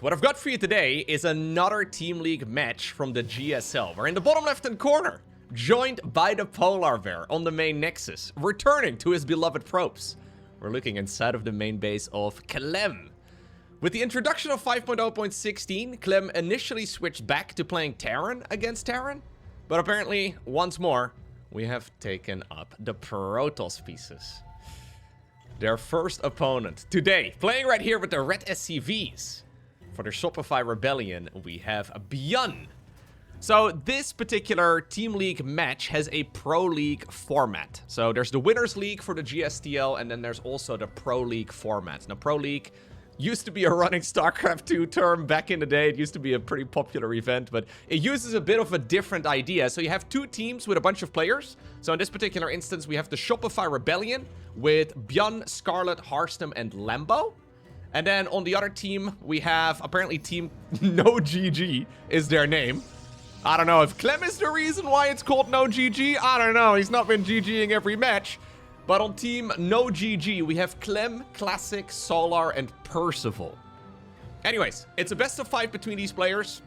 What I've got for you today is another Team League match from the GSL. We're in the bottom left-hand corner, joined by the Polar Bear on the main Nexus, returning to his beloved Probes. We're looking inside of the main base of Clem. With the introduction of 5.0.16, Clem initially switched back to playing Terran against Terran, but apparently, once more, we have taken up the Protoss pieces. Their first opponent today, playing right here with the red SCVs. For the Shopify Rebellion, we have ByuN. So this particular Team League match has a Pro League format. So there's the Winners League for the GSTL, and then there's also the Pro League format. Now, Pro League used to be a running StarCraft 2 term back in the day. It used to be a pretty popular event, but it uses a bit of a different idea. So you have two teams with a bunch of players. So in this particular instance, we have the Shopify Rebellion with ByuN, Scarlett, Harstem, and Lambo. And then on the other team, we have apparently Team NoGG is their name. I don't know if Clem is the reason why it's called NoGG. I don't know. He's not been GGing every match. But on Team NoGG, we have Clem, Classic, Solar, and Percival. Anyways, it's a best of 5 between these players.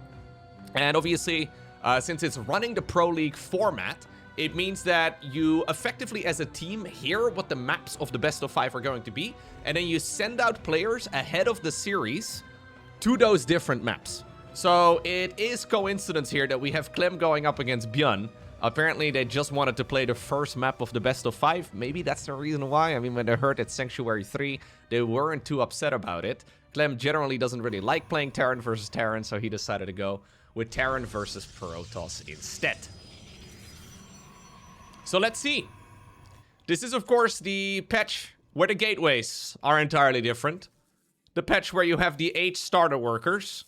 And obviously, since it's running the Pro League format, it means that you effectively as a team hear what the maps of the best of 5 are going to be, and then you send out players ahead of the series to those different maps. So it is coincidence here that we have Clem going up against ByuN. Apparently they just wanted to play the first map of the best of 5. Maybe that's the reason why. I mean, when they heard it's Sanctuary 3, they weren't too upset about it. Clem generally doesn't really like playing Terran versus Terran, so he decided to go with Terran versus Protoss instead. So let's see. This is, of course, the patch where the gateways are entirely different. The patch where you have the 8 starter workers.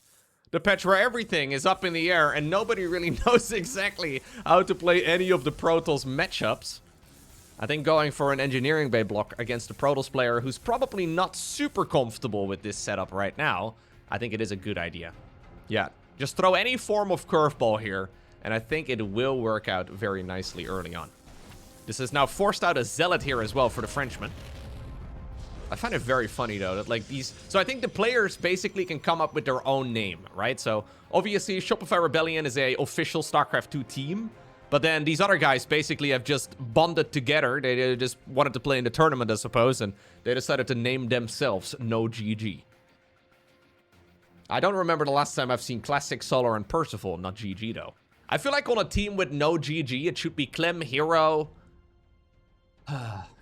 The patch where everything is up in the air and nobody really knows exactly how to play any of the Protoss matchups. I think going for an engineering bay block against a Protoss player who's probably not super comfortable with this setup right now, I think it is a good idea. Yeah, just throw any form of curveball here, and I think it will work out very nicely early on. This has now forced out a Zealot here as well for the Frenchman. I find it very funny, though, that, like, these... So I think the players basically can come up with their own name, right? So, obviously, Shopify Rebellion is a official StarCraft 2 team. But then these other guys basically have just bonded together. They just wanted to play in the tournament, I suppose, and they decided to name themselves NoGG. I don't remember the last time I've seen Classic, Solar, and Percival, not GG, though. I feel like on a team with NoGG, it should be Clem, Hero...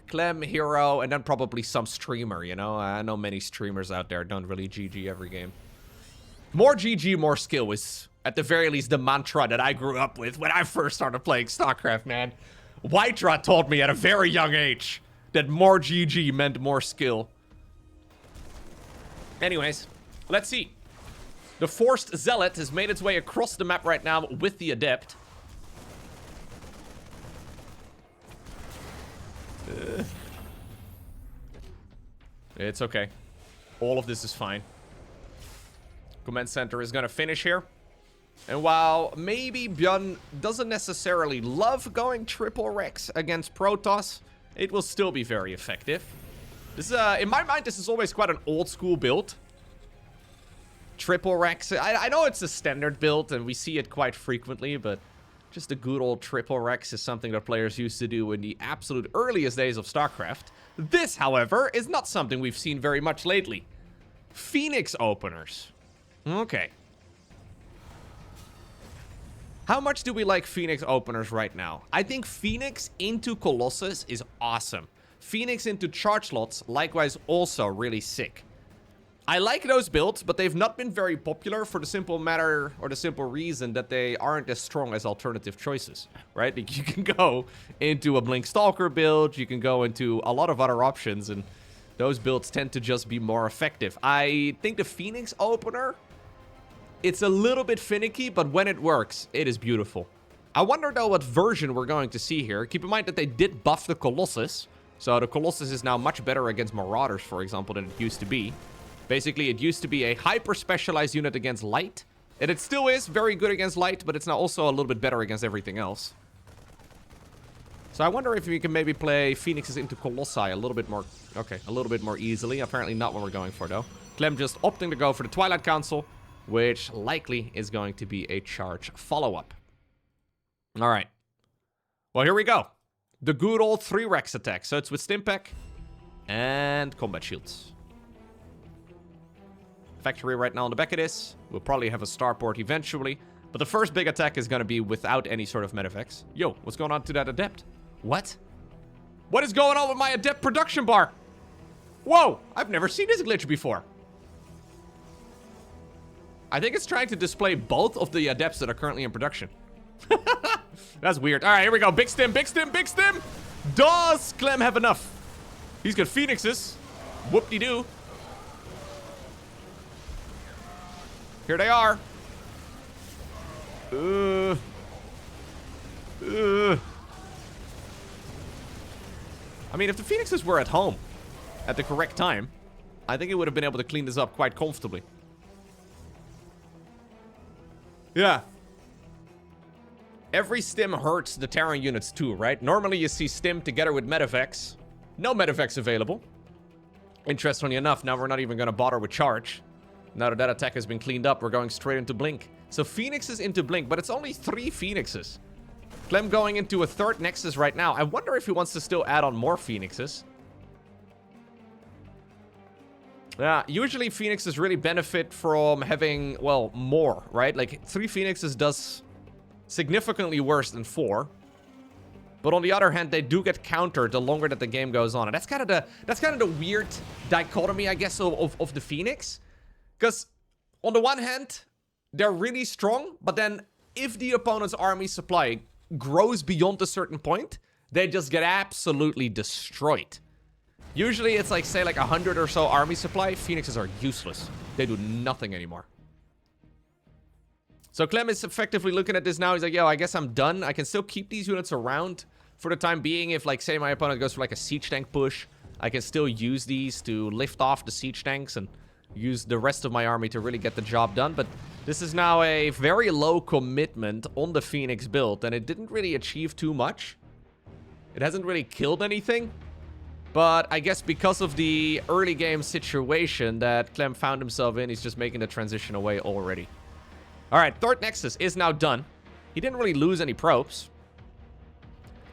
Clem, Hero, and then probably some streamer, you know? I know many streamers out there don't really GG every game. More GG, more skill is, at the very least, the mantra that I grew up with when I first started playing StarCraft, man. Whiterot taught me at a very young age that more GG meant more skill. Anyways, let's see. The Forced Zealot has made its way across the map right now with the Adept. It's okay. All of this is fine. Command Center is gonna finish here. And while maybe ByuN doesn't necessarily love going triple Rex against Protoss, it will still be very effective. This is, in my mind, this is always quite an old school build. Triple Rex. I know it's a standard build and we see it quite frequently, but just a good old triple Rex is something that players used to do in the absolute earliest days of StarCraft. This, however, is not something we've seen very much lately. Phoenix openers. Okay. How much do we like Phoenix openers right now? I think Phoenix into Colossus is awesome. Phoenix into charge slots, likewise, also really sick. I like those builds, but they've not been very popular for the simple matter or the simple reason that they aren't as strong as alternative choices, right? You can go into a Blink Stalker build, you can go into a lot of other options, and those builds tend to just be more effective. I think the Phoenix opener, it's a little bit finicky, but when it works, it is beautiful. I wonder, though, what version we're going to see here. Keep in mind that they did buff the Colossus, so the Colossus is now much better against Marauders, for example, than it used to be. Basically, it used to be a hyper-specialized unit against light. And it still is very good against light, but it's now also a little bit better against everything else. So I wonder if we can maybe play Phoenixes into Colossi a little bit more... Okay, a little bit more easily. Apparently not what we're going for, though. Clem just opting to go for the Twilight Council, which likely is going to be a charge follow-up. All right. Well, here we go. The good old 3 Rex attack. So it's with Stimpack and Combat Shields. Factory right now on the back of this. We'll probably have a starport eventually. But the first big attack is going to be without any sort of medifex. Yo, what's going on to that Adept? What? What is going on with my Adept production bar? Whoa, I've never seen this glitch before. I think it's trying to display both of the Adepts that are currently in production. That's weird. All right, here we go. Big stim, big stim, big stim. Does Clem have enough? He's got Phoenixes. Whoop-de-doo. Here they are. I mean, if the Phoenixes were at home at the correct time, I think it would have been able to clean this up quite comfortably. Yeah. Every stim hurts the Terran units too, right? Normally you see stim together with Medivacs. No Medivacs available. Interestingly enough, now we're not even going to bother with charge. Now that that attack has been cleaned up, we're going straight into Blink. So Phoenixes into Blink, but it's only 3 Phoenixes. Clem going into a 3rd Nexus right now. I wonder if he wants to still add on more Phoenixes. Yeah, usually Phoenixes really benefit from having, well, more, right? Like 3 Phoenixes does significantly worse than 4. But on the other hand, they do get countered the longer that the game goes on. And that's kind of the weird dichotomy, I guess, of the Phoenix. Because on the one hand, they're really strong, but then if the opponent's army supply grows beyond a certain point, they just get absolutely destroyed. Usually it's like, say, like 100 or so army supply. Phoenixes are useless. They do nothing anymore. So Clem is effectively looking at this now. He's like, yo, I guess I'm done. I can still keep these units around for the time being. If, like, say my opponent goes for like a siege tank push, I can still use these to lift off the siege tanks and use the rest of my army to really get the job done. But this is now a very low commitment on the Phoenix build, and it didn't really achieve too much. It hasn't really killed anything. But I guess because of the early game situation that Clem found himself in, he's just making the transition away already. Alright, 3rd Nexus is now done. He didn't really lose any probes.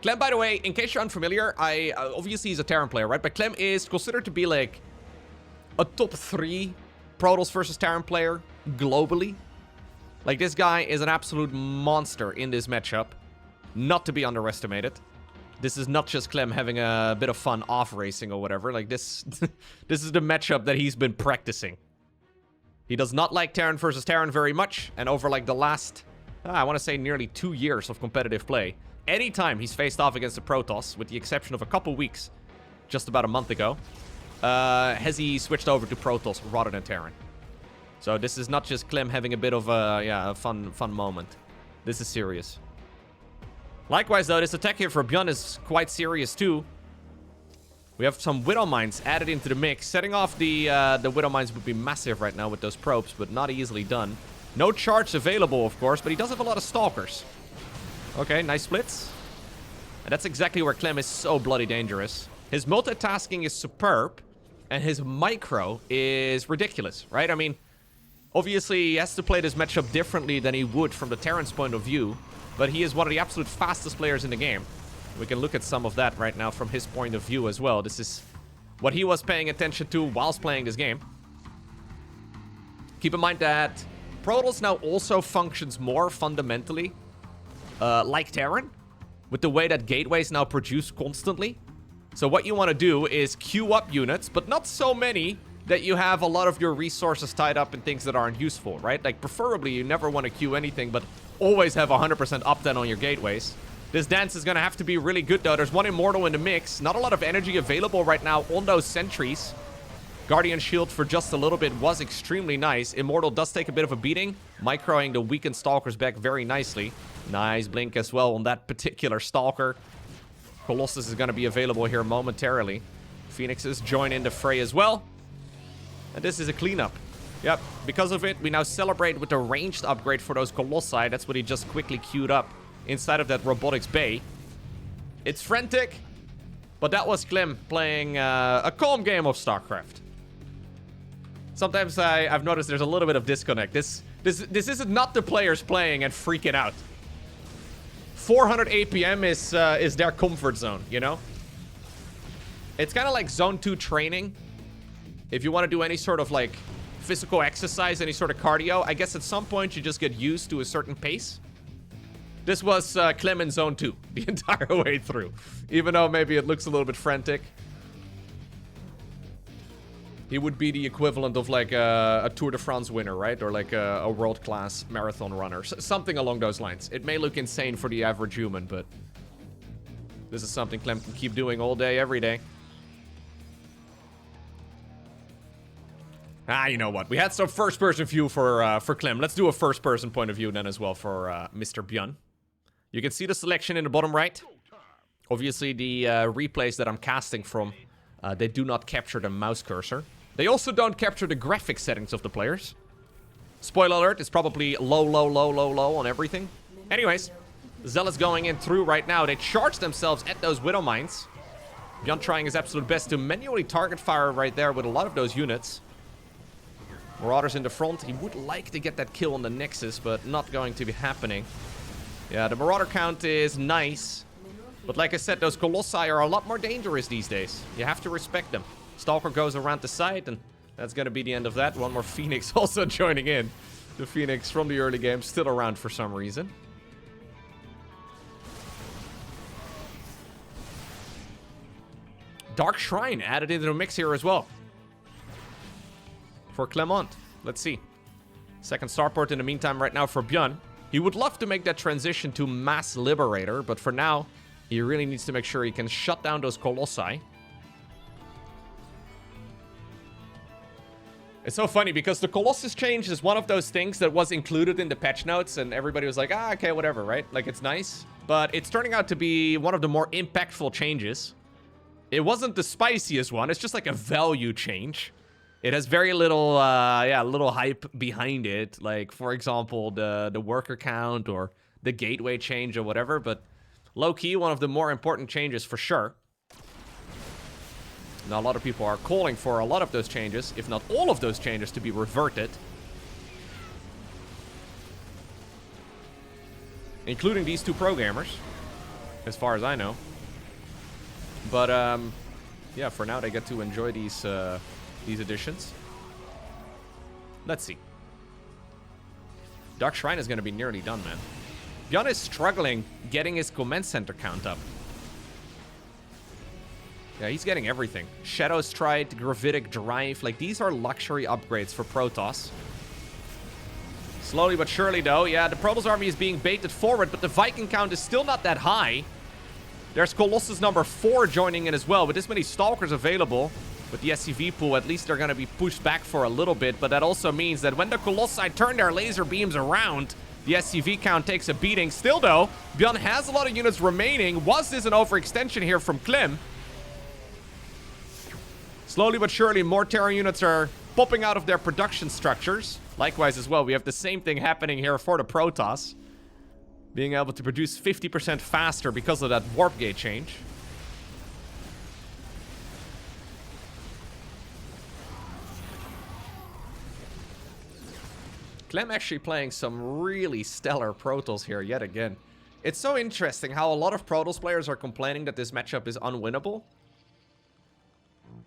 Clem, by the way, in case you're unfamiliar, obviously he's a Terran player, right? But Clem is considered to be like a top 3 Protoss versus Terran player globally. Like, this guy is an absolute monster in this matchup. Not to be underestimated. This is not just Clem having a bit of fun off racing or whatever. Like, this this is the matchup that he's been practicing. He does not like Terran versus Terran very much. And over, like, the last, I want to say nearly 2 years of competitive play, anytime he's faced off against the Protoss, with the exception of a couple weeks, just about a month ago, has he switched over to Protoss rather than Terran. So this is not just Clem having a bit of a fun moment. This is serious. Likewise, though, this attack here for ByuN is quite serious, too. We have some Widow Mines added into the mix. Setting off the Widow Mines would be massive right now with those probes, but not easily done. No charge available, of course, but he does have a lot of Stalkers. Okay, nice splits. And that's exactly where Clem is so bloody dangerous. His multitasking is superb, and his micro is ridiculous, right? I mean, obviously, he has to play this matchup differently than he would from the Terran's point of view. But he is one of the absolute fastest players in the game. We can look at some of that right now from his point of view as well. This is what he was paying attention to whilst playing this game. Keep in mind that Protoss now also functions more fundamentally like Terran, with the way that gateways now produce constantly. So what you want to do is queue up units, but not so many that you have a lot of your resources tied up in things that aren't useful, right? Like, preferably, you never want to queue anything, but always have 100% uptime on your gateways. This dance is going to have to be really good, though. There's one Immortal in the mix. Not a lot of energy available right now on those sentries. Guardian Shield for just a little bit was extremely nice. Immortal does take a bit of a beating, microing the weakened Stalkers back very nicely. Nice blink as well on that particular Stalker. Colossus is going to be available here momentarily. Phoenixes join in the fray as well. And this is a cleanup. Yep, because of it, we now celebrate with the ranged upgrade for those Colossi. That's what he just quickly queued up inside of that Robotics Bay. It's frantic, but that was Clem playing a calm game of StarCraft. Sometimes I've noticed there's a little bit of disconnect. This isn't not the players playing and freaking out. 400 APM is their comfort zone, you know? It's kind of like Zone 2 training. If you want to do any sort of, like, physical exercise, any sort of cardio, I guess at some point you just get used to a certain pace. This was Clem in Zone 2 the entire way through. Even though maybe it looks a little bit frantic. He would be the equivalent of like a Tour de France winner, right? Or like a world-class marathon runner. Something along those lines. It may look insane for the average human, but this is something Clem can keep doing all day, every day. You know what? We had some first-person view for Clem. Let's do a first-person point of view then as well for Mr. ByuN. You can see the selection in the bottom right. Obviously, the replays that I'm casting from, they do not capture the mouse cursor. They also don't capture the graphic settings of the players. Spoiler alert, it's probably low on everything. Anyways, Zealot's going in through right now. They charge themselves at those Widow Mines. ByuN trying his absolute best to manually target fire right there with a lot of those units. Marauders in the front. He would like to get that kill on the Nexus, but not going to be happening. Yeah, the Marauder count is nice. But like I said, those Colossi are a lot more dangerous these days. You have to respect them. Stalker goes around the side, and that's going to be the end of that. One more Phoenix also joining in. The Phoenix from the early game, still around for some reason. Dark Shrine added into the mix here as well. For Clement. Let's see. Second starport in the meantime right now for ByuN. He would love to make that transition to Mass Liberator, but for now, he really needs to make sure he can shut down those Colossi. It's so funny because the Colossus change is one of those things that was included in the patch notes and everybody was like, okay, whatever, right? Like, it's nice. But it's turning out to be one of the more impactful changes. It wasn't the spiciest one. It's just like a value change. It has very little, little hype behind it. Like, for example, the worker count or the gateway change or whatever. But low-key, one of the more important changes for sure. Now, a lot of people are calling for a lot of those changes, if not all of those changes, to be reverted. Including these two programmers, as far as I know. But, yeah, for now they get to enjoy these additions. Let's see. Dark Shrine is going to be nearly done, man. ByuN is struggling getting his command center count up. Yeah, he's getting everything. Shadow Stride, Gravitic Drive. Like, these are luxury upgrades for Protoss. Slowly but surely, though. Yeah, the Protoss army is being baited forward, but the Viking count is still not that high. There's Colossus number 4 joining in as well. With this many Stalkers available, with the SCV pool, at least they're going to be pushed back for a little bit. But that also means that when the Colossi turn their laser beams around, the SCV count takes a beating. Still, though, ByuN has a lot of units remaining. Was this an overextension here from Clem? Slowly but surely, more Terran units are popping out of their production structures. Likewise as well, we have the same thing happening here for the Protoss. Being able to produce 50% faster because of that warp gate change. Clem actually playing some really stellar Protoss here yet again. It's so interesting how a lot of Protoss players are complaining that this matchup is unwinnable.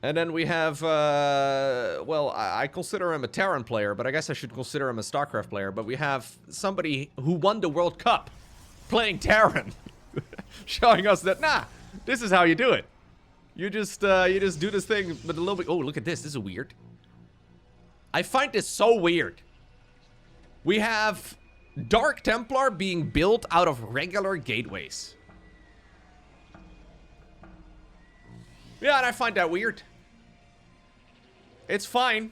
And then we have, well, I consider him a Terran player, but I guess I should consider him a StarCraft player. But we have somebody who won the World Cup playing Terran, showing us that, nah, this is how you do it. You just do this thing, but a little bit. Oh, look at this. This is weird. I find this so weird. We have Dark Templar being built out of regular gateways. Yeah, and I find that weird. It's fine,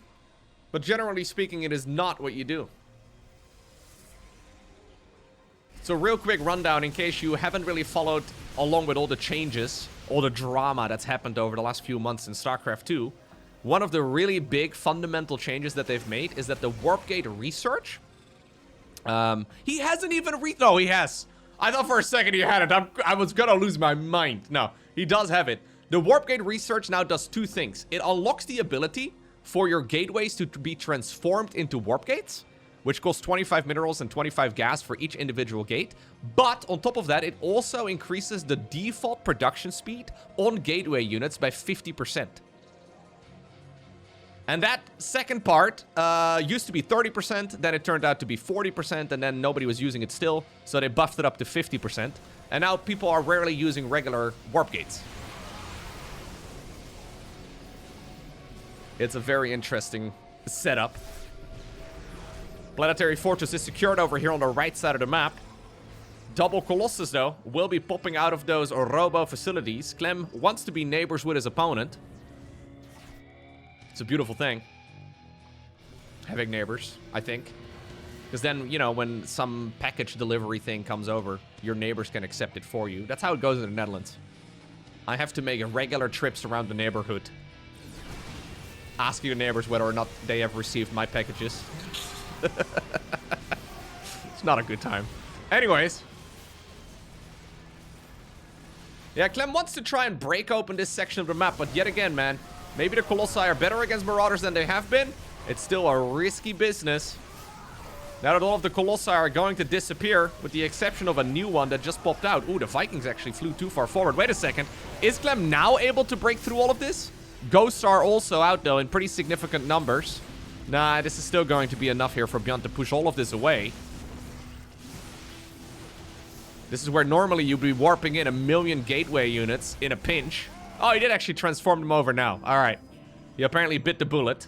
but generally speaking, it is not what you do. So real quick rundown in case you haven't really followed along with all the changes, all the drama that's happened over the last few months in StarCraft 2. One of the really big fundamental changes that they've made is that the Warp Gate research, he hasn't even no, he has. I thought for a second he had it. I was gonna lose my mind. No, he does have it. The Warp Gate research now does two things. It unlocks the ability for your gateways to be transformed into warp gates, which costs 25 minerals and 25 gas for each individual gate. But on top of that, it also increases the default production speed on gateway units by 50%. And that second part used to be 30%, then it turned out to be 40%, and then nobody was using it still, so they buffed it up to 50%. And now people are rarely using regular warp gates. It's a very interesting setup. Planetary Fortress is secured over here on the right side of the map. Double Colossus, though, will be popping out of those robo facilities. Clem wants to be neighbors with his opponent. It's a beautiful thing. Having neighbors, I think. Because then, you know, when some package delivery thing comes over, your neighbors can accept it for you. That's how it goes in the Netherlands. I have to make regular trips around the neighborhood, asking the neighbors whether or not they have received my packages. It's not a good time. Anyways. Yeah, Clem wants to try and break open this section of the map, but yet again, man, maybe the Colossi are better against Marauders than they have been. It's still a risky business. Now that all of the Colossi are going to disappear, with the exception of a new one that just popped out. Ooh, the Vikings actually flew too far forward. Wait a second. Is Clem now able to break through all of this? Ghosts are also out, though, in pretty significant numbers. Nah, this is still going to be enough here for ByuN to push all of this away. This is where normally you'd be warping in 1 million gateway units in a pinch. Oh, he did actually transform them over now. All right. He apparently bit the bullet.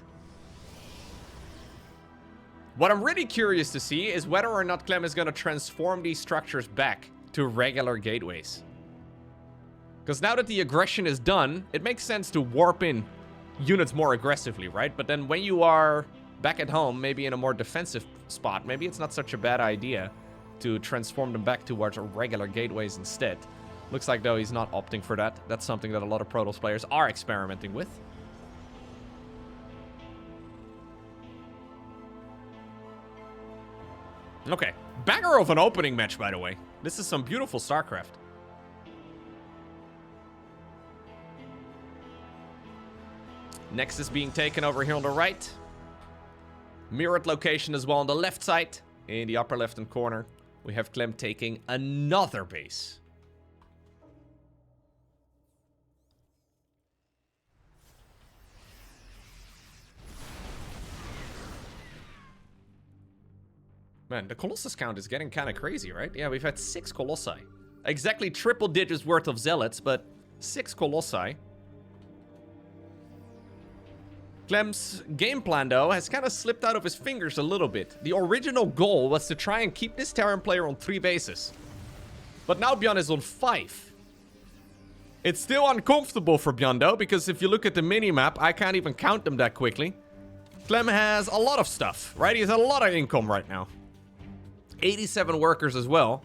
What I'm really curious to see is whether or not Clem is going to transform these structures back to regular gateways. Because now that the aggression is done, it makes sense to warp in units more aggressively, right? But then when you are back at home, maybe in a more defensive spot, maybe it's not such a bad idea to transform them back towards regular gateways instead. Looks like, though, he's not opting for that. That's something that a lot of Protoss players are experimenting with. Okay, banger of an opening match, by the way. This is some beautiful StarCraft. Nexus being taken over here on the right. Mirrored location as well on the left side. In the upper left-hand corner, we have Clem taking another base. Man, the Colossus count is getting kind of crazy, right? Yeah, we've had 6 Colossi. Exactly triple digits worth of Zealots, but 6 Colossi. Clem's game plan, though, has kind of slipped out of his fingers a little bit. The original goal was to try and keep this Terran player on 3 bases. But now ByuN is on 5. It's still uncomfortable for ByuN, though, because if you look at the mini-map, I can't even count them that quickly. Clem has a lot of stuff, right? He has a lot of income right now. 87 workers as well.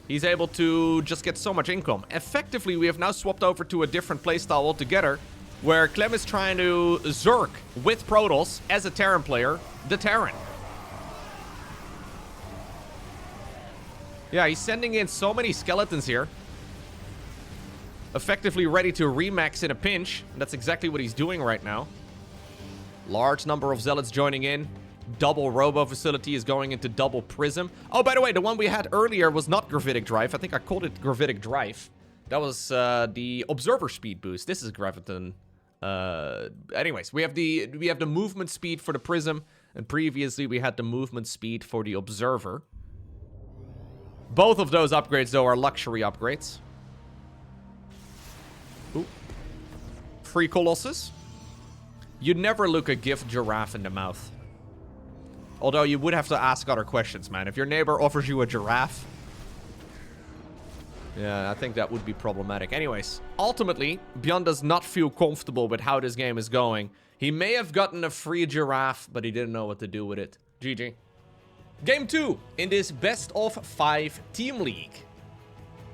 He's able to just get so much income. Effectively, we have now swapped over to a different playstyle altogether, where Clem is trying to Zerk with Protoss as a Terran player, the Terran. Yeah, he's sending in so many skeletons here. Effectively ready to remax in a pinch. And that's exactly what he's doing right now. Large number of Zealots joining in. Double Robo facility is going into double Prism. Oh, by the way, the one we had earlier was not Gravitic Drive. I think I called it Gravitic Drive. That was the Observer Speed boost. This is Graviton. Anyways, we have the movement speed for the Prism, and previously we had the movement speed for the Observer. Both of those upgrades, though, are luxury upgrades. Ooh. Free Colossus. You'd never look a gift giraffe in the mouth. Although you would have to ask other questions, man. If your neighbor offers you a giraffe, yeah, I think that would be problematic. Anyways, ultimately, ByuN does not feel comfortable with how this game is going. He may have gotten a free giraffe, but he didn't know what to do with it. GG. Game 2 in this best of 5 team league.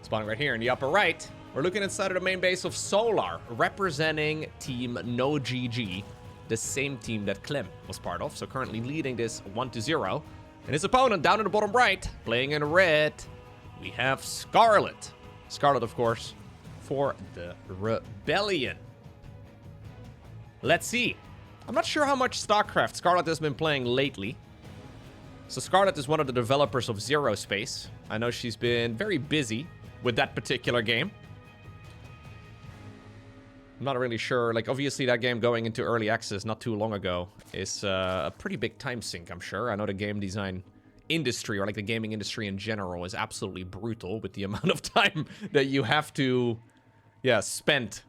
Spawning right here in the upper right. We're looking inside of the main base of Solar, representing team NoGG, the same team that Clem was part of. So currently leading this 1-0. And his opponent down in the bottom right, playing in red, we have Scarlett. Scarlett, of course, for the Rebellion. Let's see. I'm not sure how much StarCraft Scarlett has been playing lately. So Scarlett is one of the developers of Zero Space. I know she's been very busy with that particular game. I'm not really sure. Like, obviously, that game going into early access not too long ago is a pretty big time sink, I'm sure. I know the game design industry, or like the gaming industry in general, is absolutely brutal with the amount of time that you have to, spend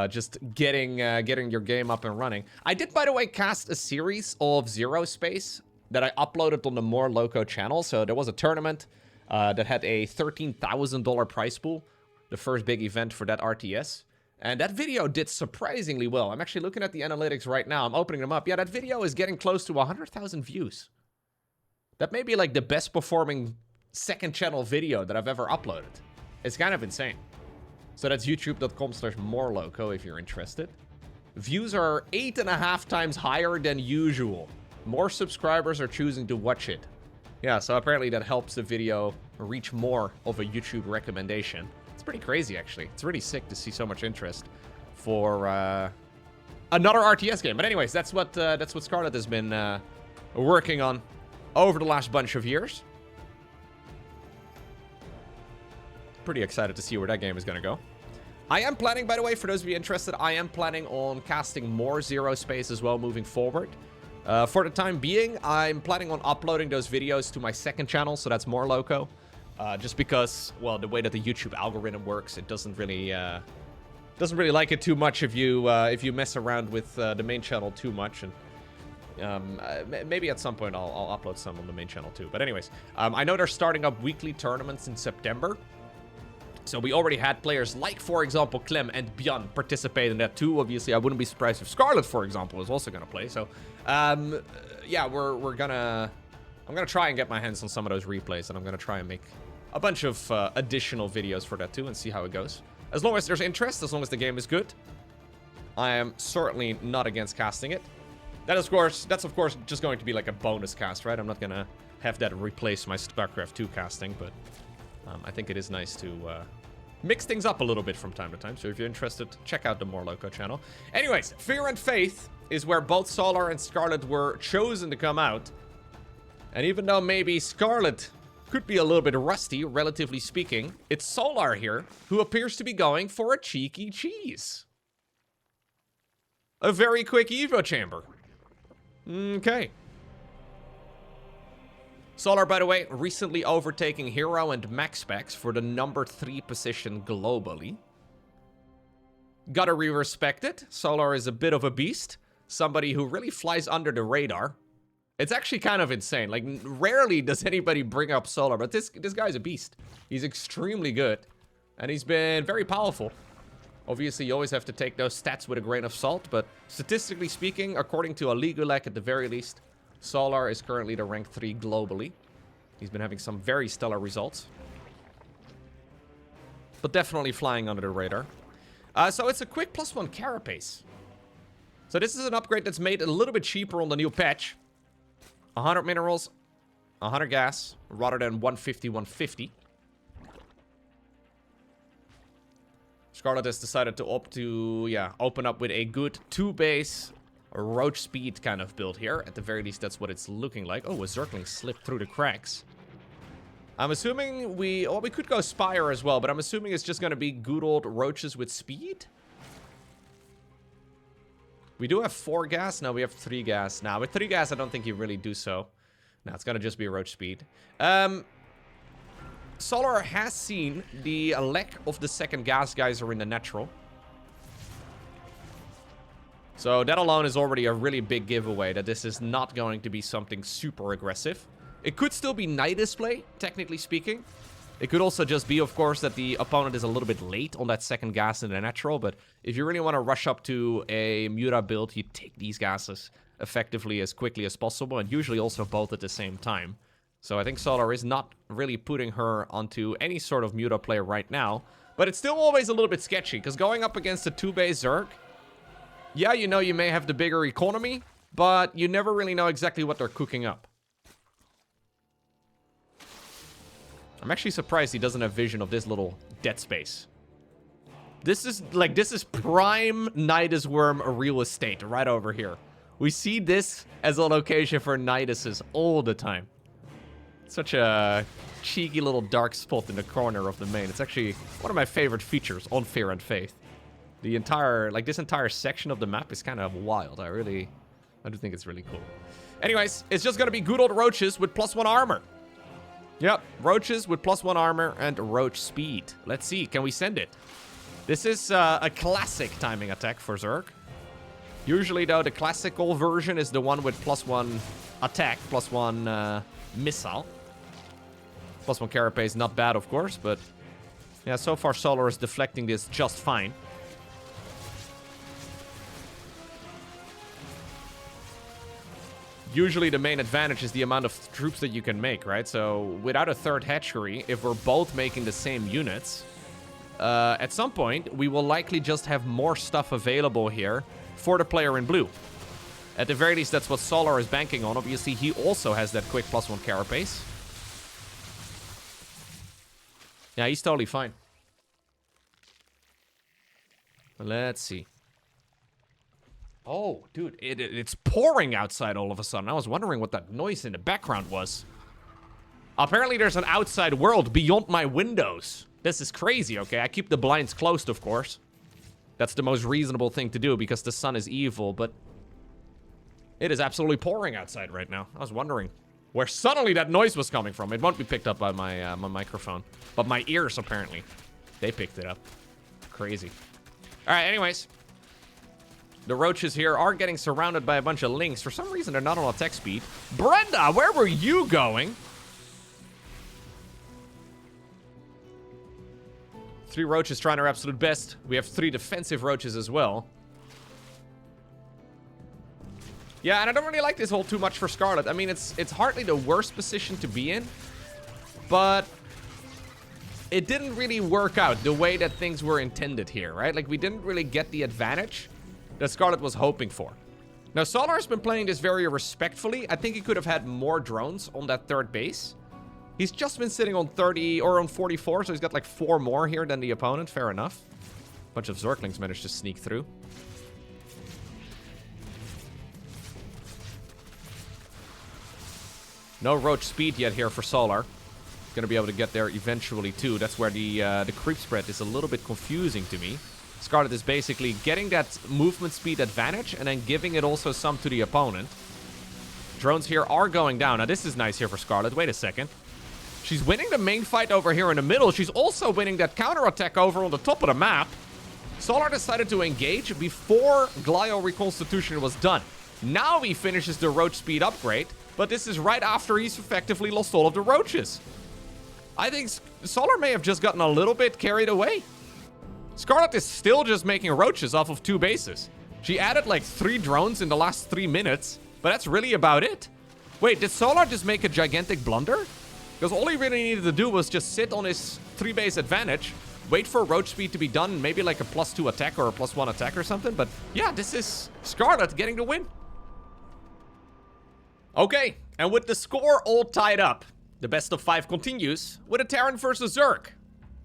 just getting your game up and running. I did, by the way, cast a series of Zero Space that I uploaded on the More Loco channel. So there was a tournament that had a $13,000 prize pool, the first big event for that RTS. And that video did surprisingly well. I'm actually looking at the analytics right now. I'm opening them up. Yeah, that video is getting close to 100,000 views. That may be like the best performing second channel video that I've ever uploaded. It's kind of insane. So that's youtube.com/morloco if you're interested. Views are 8.5 times higher than usual. More subscribers are choosing to watch it. Yeah, so apparently that helps the video reach more of a YouTube recommendation. It's pretty crazy, actually. It's really sick to see so much interest for another RTS game. But anyways, that's what Scarlett has been working on over the last bunch of years. Pretty excited to see where that game is going to go. I am planning, by the way, for those of you interested, I am planning on casting more Zero Space as well moving forward. For the time being, I'm planning on uploading those videos to my second channel, so that's More Loco. Just because, well, the way that the YouTube algorithm works, it doesn't really like it too much if you mess around with the main channel too much. And maybe at some point I'll upload some on the main channel too. But anyways, I know they're starting up weekly tournaments in September. So we already had players like, for example, Clem and ByuN participate in that too. Obviously, I wouldn't be surprised if Scarlett, for example, is also going to play. So, yeah, I'm gonna try and get my hands on some of those replays, and I'm gonna try and make a bunch of additional videos for that too, and see how it goes. As long as there's interest, as long as the game is good, I am certainly not against casting it. That's of course just going to be like a bonus cast, right? I'm not gonna have that replace my StarCraft 2 casting, but I think it is nice to mix things up a little bit from time to time. So if you're interested, check out the More Loco channel. Anyways, Fear and Faith is where both Solar and Scarlett were chosen to come out. And even though maybe Scarlett could be a little bit rusty, relatively speaking, it's Solar here who appears to be going for a cheeky cheese. A very quick Evo chamber. Okay. Solar, by the way, recently overtaking Hero and Max Specs for the number 3 position globally. Gotta re-respect it. Solar is a bit of a beast. Somebody who really flies under the radar. It's actually kind of insane. Like, rarely does anybody bring up Solar, but this guy's a beast. He's extremely good, and he's been very powerful. Obviously, you always have to take those stats with a grain of salt, but statistically speaking, according to a Ligulek at the very least, Solar is currently the rank 3 globally. He's been having some very stellar results. But definitely flying under the radar. So it's a quick +1 carapace. So this is an upgrade that's made a little bit cheaper on the new patch. 100 minerals, 100 gas, rather than 150, 150. Scarlett has decided to opt to, open up with a good 2-base roach speed kind of build here. At the very least, that's what it's looking like. Oh, a Zergling slipped through the cracks. I'm assuming we could go Spire as well, but I'm assuming it's just going to be good old roaches with speed. We do have 4 gas. Now we have 3 gas. Now with 3 gas, I don't think you really do so. Now it's going to just be roach speed. Solar has seen the lack of the second gas geyser in the natural. So that alone is already a really big giveaway that this is not going to be something super aggressive. It could still be night display, technically speaking. It could also just be, of course, that the opponent is a little bit late on that second gas in the natural. But if you really want to rush up to a Muta build, you take these gases effectively as quickly as possible. And usually also both at the same time. So I think Solar is not really putting her onto any sort of Muta play right now. But it's still always a little bit sketchy. Because going up against a 2-base Zerg, yeah, you know you may have the bigger economy, but you never really know exactly what they're cooking up. I'm actually surprised he doesn't have vision of this little dead space. This is prime Nidus Worm real estate right over here. We see this as a location for Niduses all the time. Such a cheeky little dark spot in the corner of the main. It's actually one of my favorite features on Fear and Faith. The entire, this entire section of the map is kind of wild. I do think it's really cool. Anyways, it's just gonna be good old roaches with +1 armor. Yep, roaches with +1 armor and roach speed. Let's see, can we send it? This is a classic timing attack for Zerg. Usually, though, the classical version is the one with +1 attack, +1 missile. +1 carapace, not bad, of course, but yeah, so far Solar is deflecting this just fine. Usually the main advantage is the amount of troops that you can make, right? So without a third hatchery, if we're both making the same units, at some point we will likely just have more stuff available here for the player in blue. At the very least, that's what Solar is banking on. Obviously, he also has that quick +1 carapace. Yeah, he's totally fine. Let's see. Oh, dude, it's pouring outside all of a sudden. I was wondering what that noise in the background was. Apparently, there's an outside world beyond my windows. This is crazy, okay? I keep the blinds closed, of course. That's the most reasonable thing to do because the sun is evil, but it is absolutely pouring outside right now. I was wondering where suddenly that noise was coming from. It won't be picked up by my, my microphone, but my ears, apparently. They picked it up. Crazy. All right, anyways. The roaches here are getting surrounded by a bunch of links. For some reason, they're not on attack speed. Brenda, where were you going? 3 roaches trying their absolute best. We have 3 defensive roaches as well. Yeah, and I don't really like this hole too much for Scarlett. I mean, it's hardly the worst position to be in, but it didn't really work out the way that things were intended here, right? Like, we didn't really get the advantage that Scarlett was hoping for. Now, Solar has been playing this very respectfully. I think he could have had more drones on that third base. He's just been sitting on 30 or on 44, so he's got like 4 more here than the opponent. Fair enough. A bunch of Zerglings managed to sneak through. No roach speed yet here for Solar. Gonna be able to get there eventually too. That's where the creep spread is a little bit confusing to me. Scarlett is basically getting that movement speed advantage and then giving it also some to the opponent. Drones here are going down. Now, this is nice here for Scarlett. Wait a second. She's winning the main fight over here in the middle. She's also winning that counterattack over on the top of the map. Solar decided to engage before Glio Reconstitution was done. Now he finishes the roach speed upgrade, but this is right after he's effectively lost all of the roaches. I think Solar may have just gotten a little bit carried away. Scarlett is still just making roaches off of 2 bases. She added like 3 drones in the last 3 minutes, but that's really about it. Wait, did Solar just make a gigantic blunder? Because all he really needed to do was just sit on his 3-base advantage, wait for roach speed to be done, maybe like a +2 attack or a +1 attack or something. But yeah, this is Scarlett getting the win. Okay, and with the score all tied up, the best of 5 continues with a Terran versus Zerg.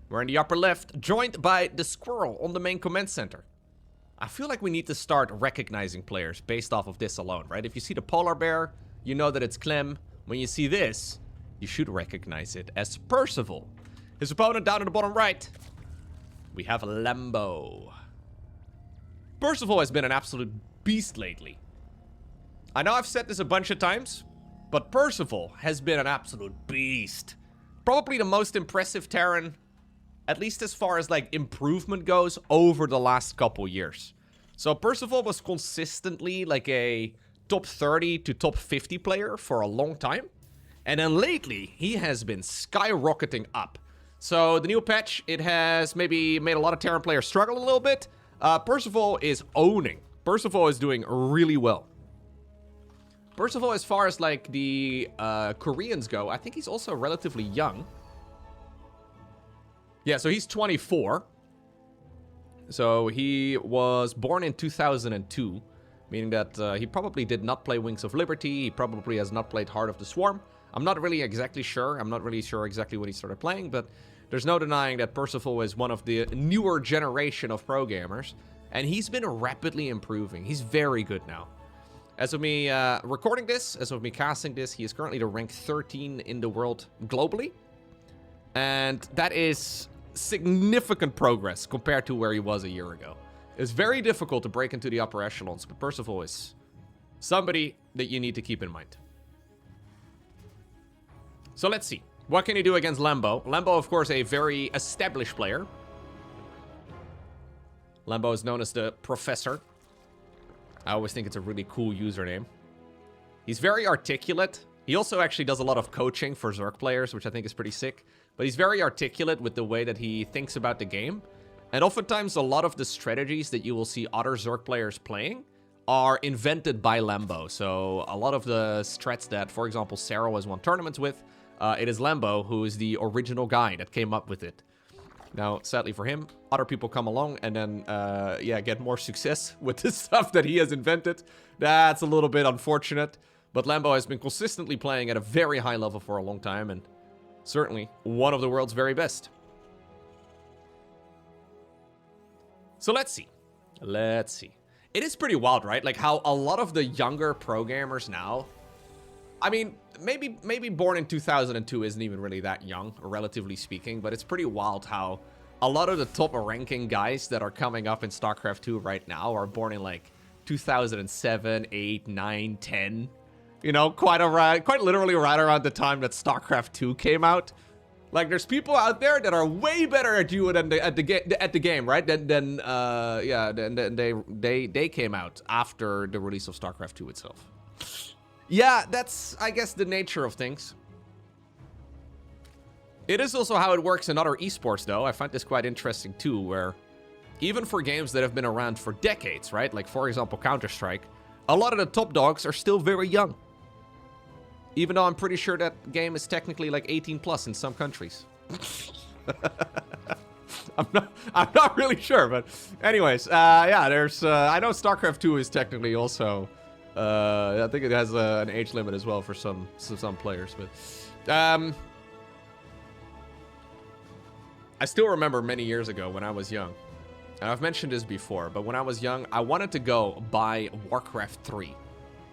We're in the upper left, joined by the squirrel on the main command center. I feel like we need to start recognizing players based off of this alone, right? If you see the polar bear, you know that it's Clem. When you see this, you should recognize it as Percival. His opponent down in the bottom right, we have a Lambo. Percival has been an absolute beast lately. I know I've said this a bunch of times, but Percival has been an absolute beast. Probably the most impressive Terran, at least as far as like improvement goes, over the last couple years. So Percival was consistently like a top 30 to top 50 player for a long time. And then lately, he has been skyrocketing up. So the new patch, it has maybe made a lot of Terran players struggle a little bit. Percival is owning. Percival is doing really well. Percival, as far as like the Koreans go, I think he's also relatively young. Yeah, so he's 24. So he was born in 2002, meaning that he probably did not play Wings of Liberty. He probably has not played Heart of the Swarm. I'm not really exactly sure. I'm not really sure exactly when he started playing, but there's no denying that Percival is one of the newer generation of pro gamers, and he's been rapidly improving. He's very good now. As of me recording this, as of me casting this, he is currently the rank 13 in the world globally. And that is significant progress compared to where he was a year ago. It's very difficult to break into the upper echelons, but Percival is somebody that you need to keep in mind. So let's see. What can he do against Lambo? Lambo, of course, a very established player. Lambo is known as the Professor. I always think it's a really cool username. He's very articulate. He also actually does a lot of coaching for Zerg players, which I think is pretty sick. But he's very articulate with the way that he thinks about the game. And oftentimes, a lot of the strategies that you will see other Zerg players playing are invented by Lambo. So a lot of the strats that, for example, Sarah has won tournaments with, it is Lambo who is the original guy that came up with it. Now, sadly for him, other people come along and then, yeah, get more success with the stuff that he has invented. That's a little bit unfortunate. But Lambo has been consistently playing at a very high level for a long time, and certainly one of the world's very best. So let's see. Let's see. It is pretty wild, right? Like how a lot of the younger pro gamers now, I mean, maybe born in 2002 isn't even really that young, relatively speaking, but it's pretty wild how a lot of the top ranking guys that are coming up in StarCraft 2 right now are born in like 2007, 8, 9, 10. You know, quite literally right around the time that StarCraft 2 came out. Like, there's people out there that are way better at you than at the game, right? Than they came out after the release of StarCraft 2 itself. Yeah, that's, I guess, the nature of things. It is also how it works in other esports, though. I find this quite interesting, too, where even for games that have been around for decades, right? Like, for example, Counter-Strike, a lot of the top dogs are still very young. Even though I'm pretty sure that game is technically like 18 plus in some countries. I'm not really sure, but anyways, yeah, there's, I know StarCraft 2 is technically also, I think it has an age limit as well for some players, but, I still remember many years ago when I was young, and I've mentioned this before, but when I was young, I wanted to go buy Warcraft 3,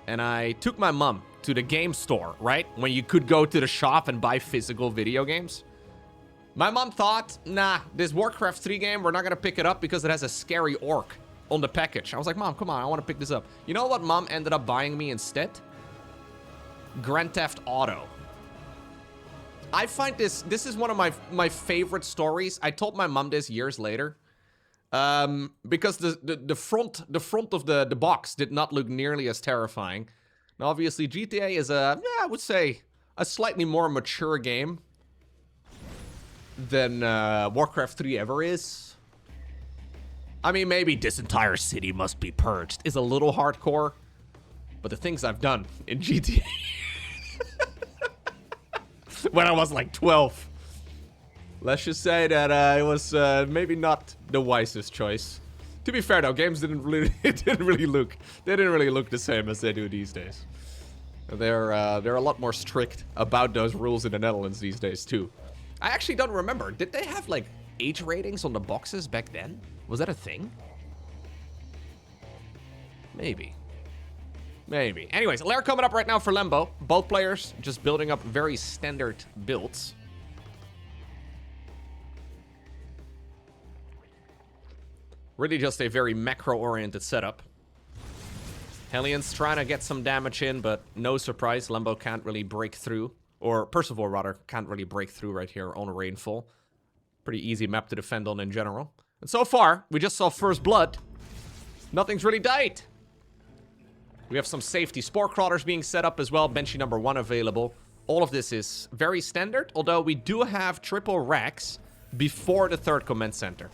and I took my mom to the game store, right? When you could go to the shop and buy physical video games. My mom thought, nah, this Warcraft 3 game, we're not gonna pick it up because it has a scary orc on the package. I was like, Mom, come on, I want to pick this up. You know what Mom ended up buying me instead? Grand Theft Auto. I find this is one of my favorite stories. I told my mom this years later. Because the front of the box did not look nearly as terrifying. Now, obviously, GTA is yeah, I would say a slightly more mature game than Warcraft 3 ever is. I mean, maybe this entire city must be purged is a little hardcore, but the things I've done in GTA when I was like 12, let's just say that it was maybe not the wisest choice. To be fair though, games didn't really look the same as they do these days. They're a lot more strict about those rules in the Netherlands these days too. I actually don't remember. Did they have like age ratings on the boxes back then? Was that a thing? Maybe. Maybe. Anyways, lair coming up right now for Lambo. Both players just building up very standard builds. Really just a very macro-oriented setup. Hellions trying to get some damage in, but no surprise, Lambo can't really break through. Or Percival, rather, can't really break through right here on Rainfall. Pretty easy map to defend on in general. And so far, we just saw First Blood. Nothing's really died. We have some safety Spore Crawlers being set up as well. Benchy number 1 available. All of this is very standard, although we do have triple racks before the 3rd command center.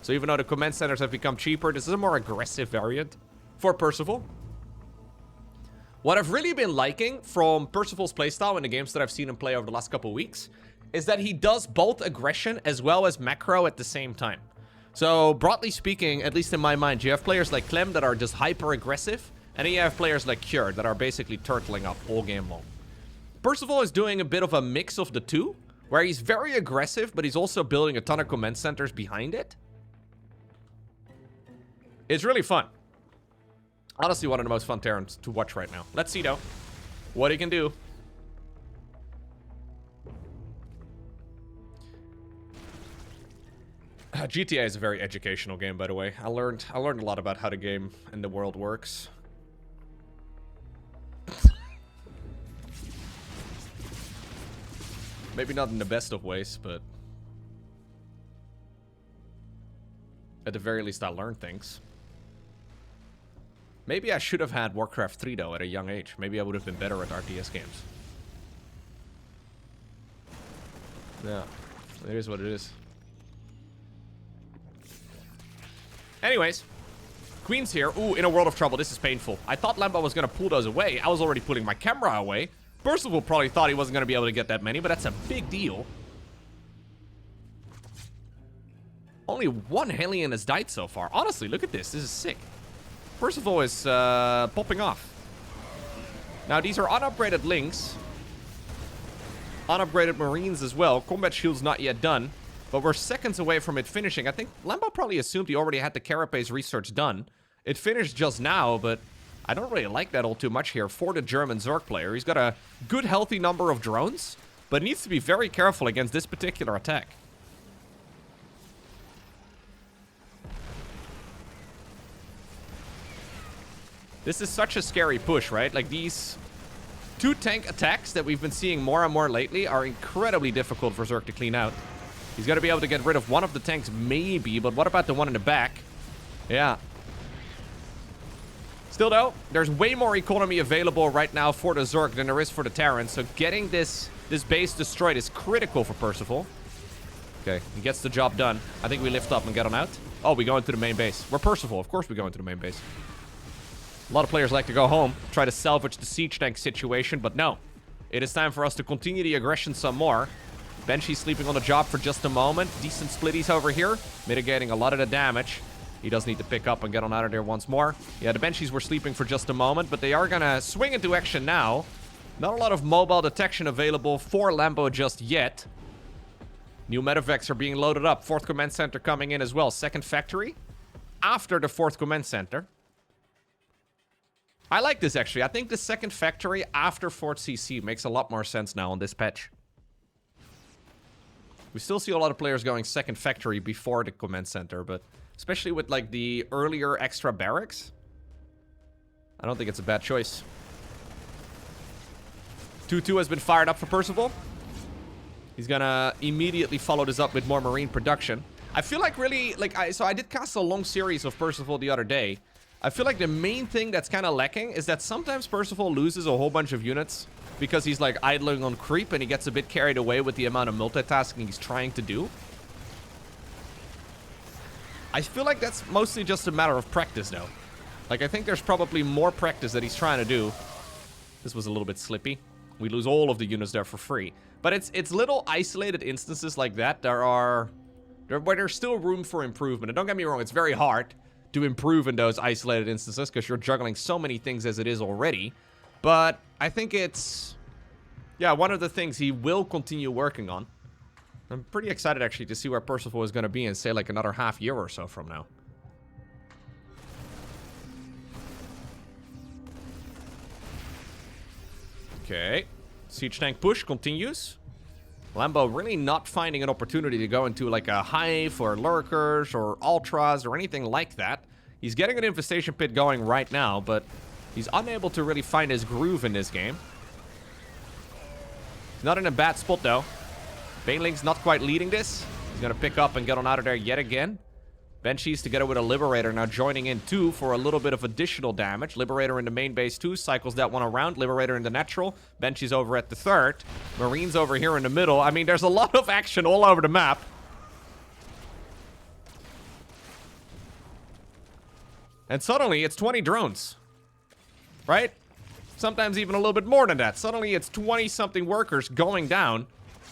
So even though the command centers have become cheaper, this is a more aggressive variant for Percival. What I've really been liking from Percival's playstyle in the games that I've seen him play over the last couple weeks is that he does both aggression as well as macro at the same time. So broadly speaking, at least in my mind, you have players like Clem that are just hyper aggressive, and then you have players like Cure that are basically turtling up all game long. Percival is doing a bit of a mix of the two, where he's very aggressive, but he's also building a ton of command centers behind it. It's really fun. Honestly, one of the most fun Terrans to watch right now. Let's see, though, what he can do. GTA is a very educational game, by the way. I learned a lot about how the game and the world works. Maybe not in the best of ways, but at the very least I learned things. Maybe I should have had Warcraft 3 though at a young age. Maybe I would have been better at RTS games. Yeah, it is what it is. Anyways, Queen's here. Ooh, in a world of trouble. This is painful. I thought Lambo was going to pull those away. I was already pulling my camera away. Percival probably thought he wasn't going to be able to get that many, but that's a big deal. Only one Hellion has died so far. Honestly, look at this. This is sick. Percival is popping off. Now, these are unupgraded links. Unupgraded Marines as well. Combat shield's not yet done. But we're seconds away from it finishing. I think Lambo probably assumed he already had the Carapace research done. It finished just now, but I don't really like that all too much here for the German Zerg player. He's got a good, healthy number of drones, but needs to be very careful against this particular attack. This is such a scary push, right? Like, these two tank attacks that we've been seeing more and more lately are incredibly difficult for Zerg to clean out. He's going to be able to get rid of one of the tanks, maybe, but what about the one in the back? Yeah. Still, though, there's way more economy available right now for the Zerg than there is for the Terran, so getting this base destroyed is critical for Percival. Okay, he gets the job done. I think we lift up and get him out. Oh, we go into the main base. We're Percival. Of course we go into the main base. A lot of players like to go home, try to salvage the siege tank situation, but no. It is time for us to continue the aggression some more. Banshee's sleeping on the job for just a moment. Decent splitties over here, mitigating a lot of the damage. He does need to pick up and get on out of there once more. Yeah, the Banshees were sleeping for just a moment, but they are going to swing into action now. Not a lot of mobile detection available for Lambo just yet. New medevacs are being loaded up. 4th Command Center coming in as well. 2nd Factory after the 4th Command Center. I like this, actually. I think the 2nd Factory after Fort CC makes a lot more sense now on this patch. We still see a lot of players going 2nd Factory before the Command Center, but especially with, like, the earlier extra barracks, I don't think it's a bad choice. 2-2 has been fired up for Percival. He's gonna immediately follow this up with more Marine production. I feel like really, like, so I did cast a long series of Percival the other day. I feel like the main thing that's kind of lacking is that sometimes Percival loses a whole bunch of units because he's, like, idling on creep and he gets a bit carried away with the amount of multitasking he's trying to do. I feel like that's mostly just a matter of practice, though. Like, I think there's probably more practice that he's trying to do. This was a little bit slippy. We lose all of the units there for free. But it's little isolated instances like that where there's still room for improvement. And don't get me wrong, it's very hard to improve in those isolated instances because you're juggling so many things as it is already. But I think it's, yeah, one of the things he will continue working on. I'm pretty excited, actually, to see where Percival is going to be in, say, like, another half year or so from now. Okay. Siege tank push continues. Lambo really not finding an opportunity to go into, like, a hive or lurkers or ultras or anything like that. He's getting an infestation pit going right now, but he's unable to really find his groove in this game. He's not in a bad spot, though. Baneling's not quite leading this. He's going to pick up and get on out of there yet again. Banshees together with a Liberator now joining in too for a little bit of additional damage. Liberator in the main base too, cycles that one around. Liberator in the natural. Banshees over at the 3rd. Marines over here in the middle. I mean, there's a lot of action all over the map. And suddenly it's 20 drones. Right? Sometimes even a little bit more than that. Suddenly it's 20-something workers going down.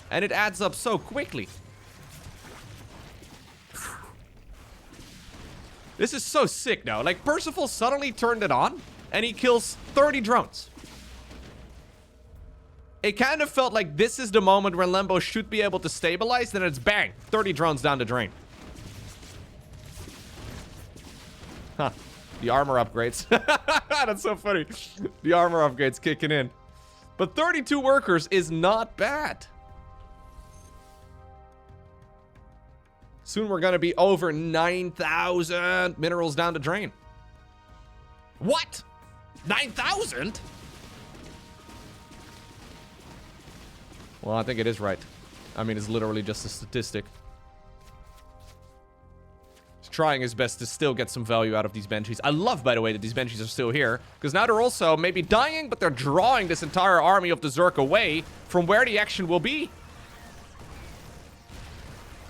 And it adds up so quickly. This is so sick now. Like, Percival suddenly turned it on, and he kills 30 drones. It kind of felt like this is the moment where Lambo should be able to stabilize, then it's bang, 30 drones down the drain. Huh. The armor upgrades. That's so funny. The armor upgrades kicking in. But 32 workers is not bad. Soon we're going to be over 9,000 minerals down the drain. What? 9,000? Well, I think it is right. I mean, it's literally just a statistic. He's trying his best to still get some value out of these Banshees. I love, by the way, that these Banshees are still here. Because now they're also maybe dying, but they're drawing this entire army of the Zerg away from where the action will be.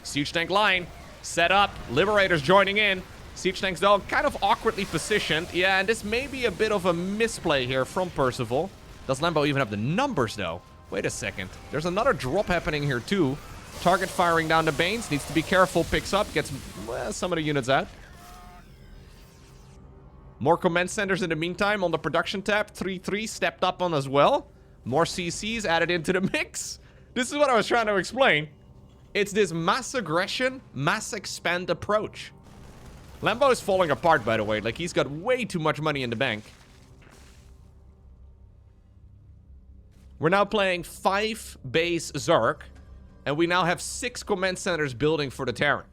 Siege tank line. Set up. Liberators joining in. Siege tanks, though, kind of awkwardly positioned. Yeah, and this may be a bit of a misplay here from Percival. Does Lambo even have the numbers, though? Wait a second. There's another drop happening here, too. Target firing down the Banes. Needs to be careful. Picks up. Gets some of the units out. More command centers in the meantime on the production tab. 3-3 stepped up on as well. More CCs added into the mix. This is what I was trying to explain. It's this mass aggression, mass expand approach. Lambo is falling apart, by the way. Like, he's got way too much money in the bank. We're now playing 5 base Zerg, and we now have 6 command centers building for the Terran.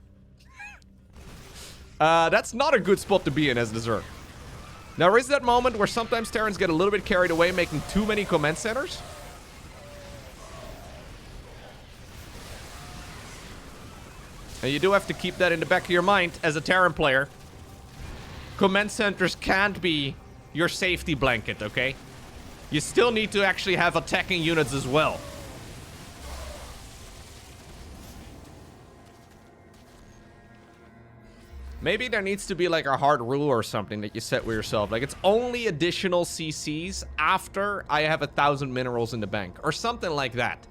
That's not a good spot to be in as the Zerg. Now, there is that moment where sometimes Terrans get a little bit carried away, making too many command centers. And you do have to keep that in the back of your mind as a Terran player. Command centers can't be your safety blanket, okay? You still need to actually have attacking units as well. Maybe there needs to be like a hard rule or something that you set with yourself. Like, it's only additional CCs after I have 1,000 minerals in the bank. Or something like that.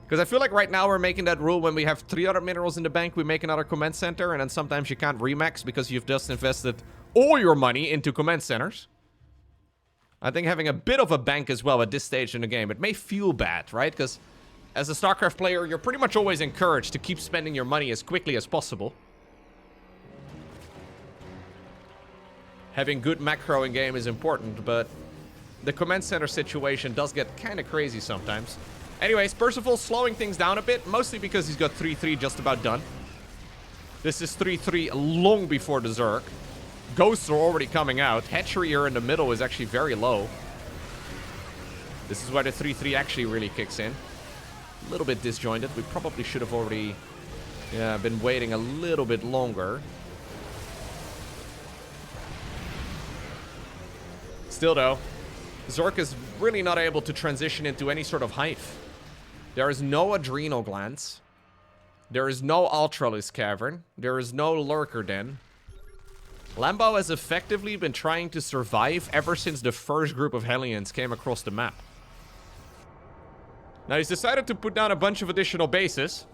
Because I feel like right now we're making that rule when we have 300 minerals in the bank, we make another command center, and then sometimes you can't remax because you've just invested all your money into command centers. I think having a bit of a bank as well at this stage in the game, it may feel bad, right? Because as a StarCraft player, you're pretty much always encouraged to keep spending your money as quickly as possible. Having good macro in game is important, but the command center situation does get kind of crazy sometimes. Anyways, Percival slowing things down a bit, mostly because he's got 3-3 just about done. This is 3-3 long before the Zerg. Ghosts are already coming out. Hatchery here in the middle is actually very low. This is where the 3-3 actually really kicks in. A little bit disjointed. We probably should have already been waiting a little bit longer. Still though, Zerg is really not able to transition into any sort of hive. There is no Adrenal Glands. There is no Ultralis Cavern. There is no Lurker Den. Lambo has effectively been trying to survive ever since the first group of Hellions came across the map. Now he's decided to put down a bunch of additional bases.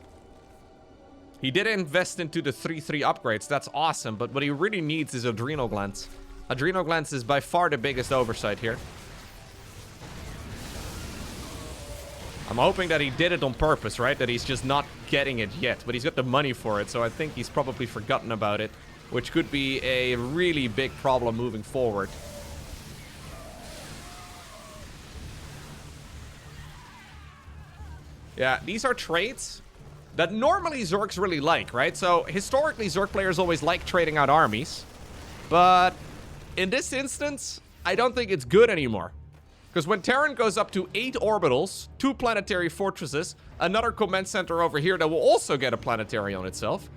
He did invest into the 3-3 upgrades. That's awesome, but what he really needs is Adrenal Glands. Adrenal Glands is by far the biggest oversight here. I'm hoping that he did it on purpose, right? That he's just not getting it yet, but he's got the money for it, so I think he's probably forgotten about it, which could be a really big problem moving forward. Yeah, these are traits that normally Zergs really like, right? So historically, Zerg players always like trading out armies, but in this instance, I don't think it's good anymore. Because when Terran goes up to 8 orbitals, 2 planetary fortresses, another command center over here that will also get a planetary on itself,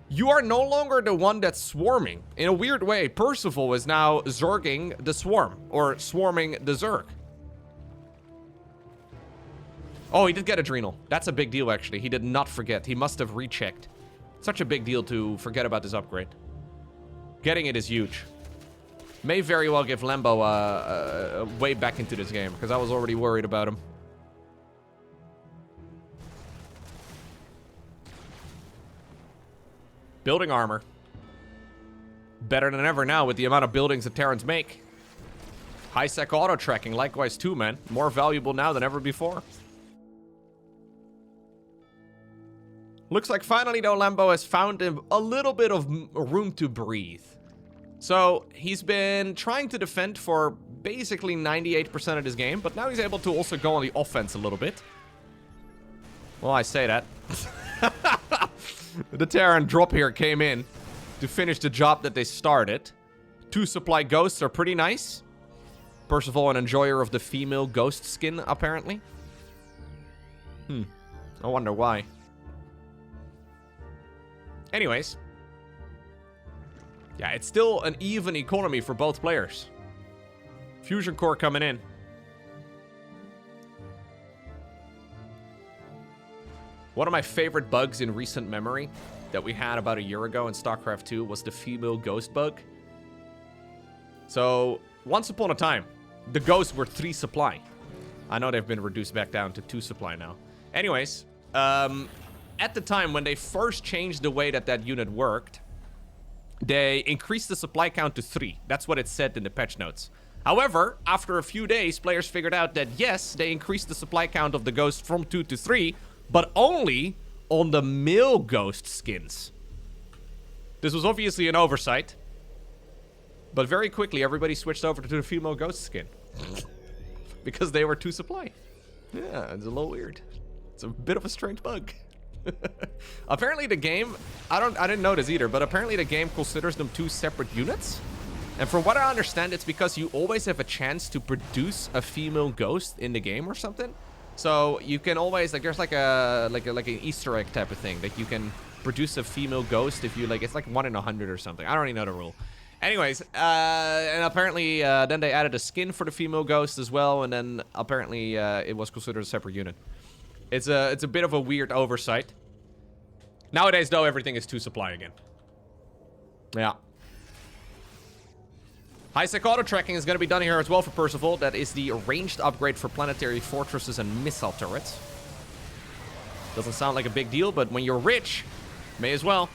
you are no longer the one that's swarming. In a weird way, Percival is now Zerging the swarm, or swarming the Zerg. Oh, he did get Adrenal. That's a big deal, actually. He did not forget. He must have rechecked. Such a big deal to forget about this upgrade. Getting it is huge. May very well give Lambo a way back into this game, because I was already worried about him. Building armor. Better than ever now with the amount of buildings that Terrans make. High-sec auto-tracking, likewise too, man. More valuable now than ever before. Looks like finally, though, Lambo has found a little bit of room to breathe. So, he's been trying to defend for basically 98% of this game, but now he's able to also go on the offense a little bit. Well, I say that. The Terran drop here came in to finish the job that they started. 2 supply ghosts are pretty nice. Percival, an enjoyer of the female ghost skin, apparently. I wonder why. Anyways. Yeah, it's still an even economy for both players. Fusion core coming in. One of my favorite bugs in recent memory that we had about a year ago in StarCraft 2 was the female ghost bug. So, once upon a time, the ghosts were 3 supply. I know they've been reduced back down to 2 supply now. Anyways, at the time when they first changed the way that unit worked, they increased the supply count to 3. That's what it said in the patch notes. However, after a few days, players figured out that yes, they increased the supply count of the ghost from 2 to 3, but only on the male ghost skins. This was obviously an oversight. But very quickly, everybody switched over to the female ghost skin. Because they were 2 supply. Yeah, it's a little weird. It's a bit of a strange bug. Apparently the game, I didn't know this either, but apparently the game considers them 2 separate units. And from what I understand, it's because you always have a chance to produce a female ghost in the game or something. So you can always, like, there's like an Easter egg type of thing that you can produce a female ghost if you, like, it's like 1 in 100 or something. I don't even know the rule. Anyways, and apparently then they added a skin for the female ghost as well, and then apparently it was considered a separate unit. It's a bit of a weird oversight. Nowadays, though, everything is 2 supply again. Yeah. High-sec auto-tracking is going to be done here as well for Percival. That is the ranged upgrade for planetary fortresses and missile turrets. Doesn't sound like a big deal, but when you're rich, may as well.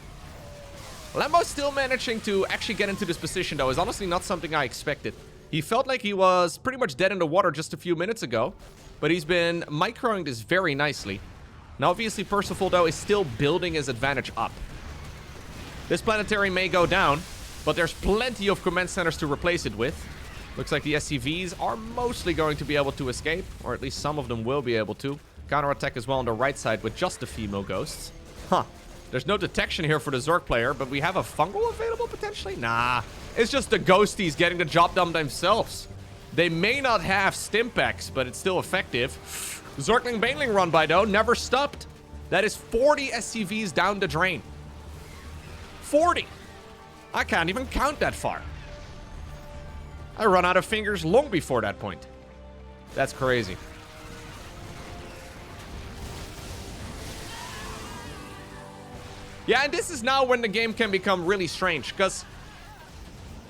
Lambo's still managing to actually get into this position, though, is honestly not something I expected. He felt like he was pretty much dead in the water just a few minutes ago, but he's been microing this very nicely. Now, obviously, Percival, though, is still building his advantage up. This planetary may go down, but there's plenty of command centers to replace it with. Looks like the SCVs are mostly going to be able to escape, or at least some of them will be able to. Counterattack as well on the right side with just the female ghosts. Huh. There's no detection here for the Zerg player, but we have a fungal available potentially? Nah. It's just the ghosties getting the job done themselves. They may not have stimpaks, but it's still effective. Zergling Baneling run by, though, never stopped. That is 40 SCVs down the drain. 40! I can't even count that far. I run out of fingers long before that point. That's crazy. Yeah, and this is now when the game can become really strange, because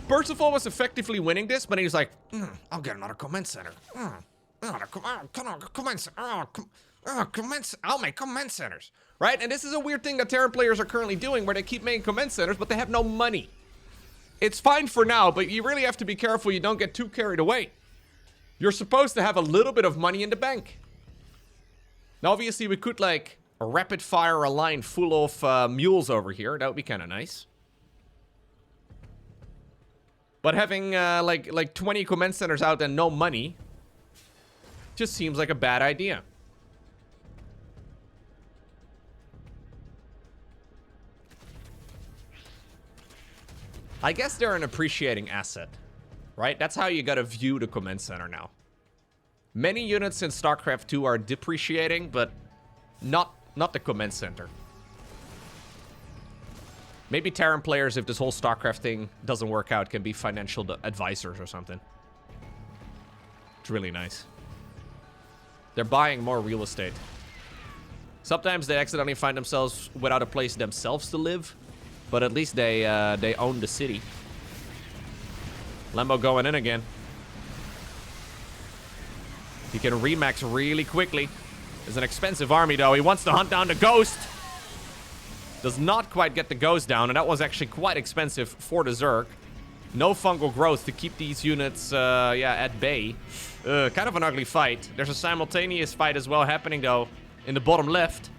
Percival was effectively winning this, but he was like, I'll get another command center. I'll make command centers. Right? And this is a weird thing that Terran players are currently doing, where they keep making command centers, but they have no money. It's fine for now, but you really have to be careful you don't get too carried away. You're supposed to have a little bit of money in the bank. Now, obviously, we could, like, rapid fire a line full of mules over here. That would be kind of nice. But having, like 20 command centers out and no money just seems like a bad idea. I guess they're an appreciating asset, right? That's how you gotta view the command center now. Many units in StarCraft 2 are depreciating, but not the command center. Maybe Terran players, if this whole StarCraft thing doesn't work out, can be financial advisors or something. It's really nice. They're buying more real estate. Sometimes they accidentally find themselves without a place themselves to live, but at least they own the city. Lambo going in again. He can remax really quickly. It's an expensive army, though. He wants to hunt down the ghost. Does not quite get the ghost down, and that was actually quite expensive for the Zerg. No fungal growth to keep these units, at bay. Kind of an ugly fight. There's a simultaneous fight as well happening, though, in the bottom left.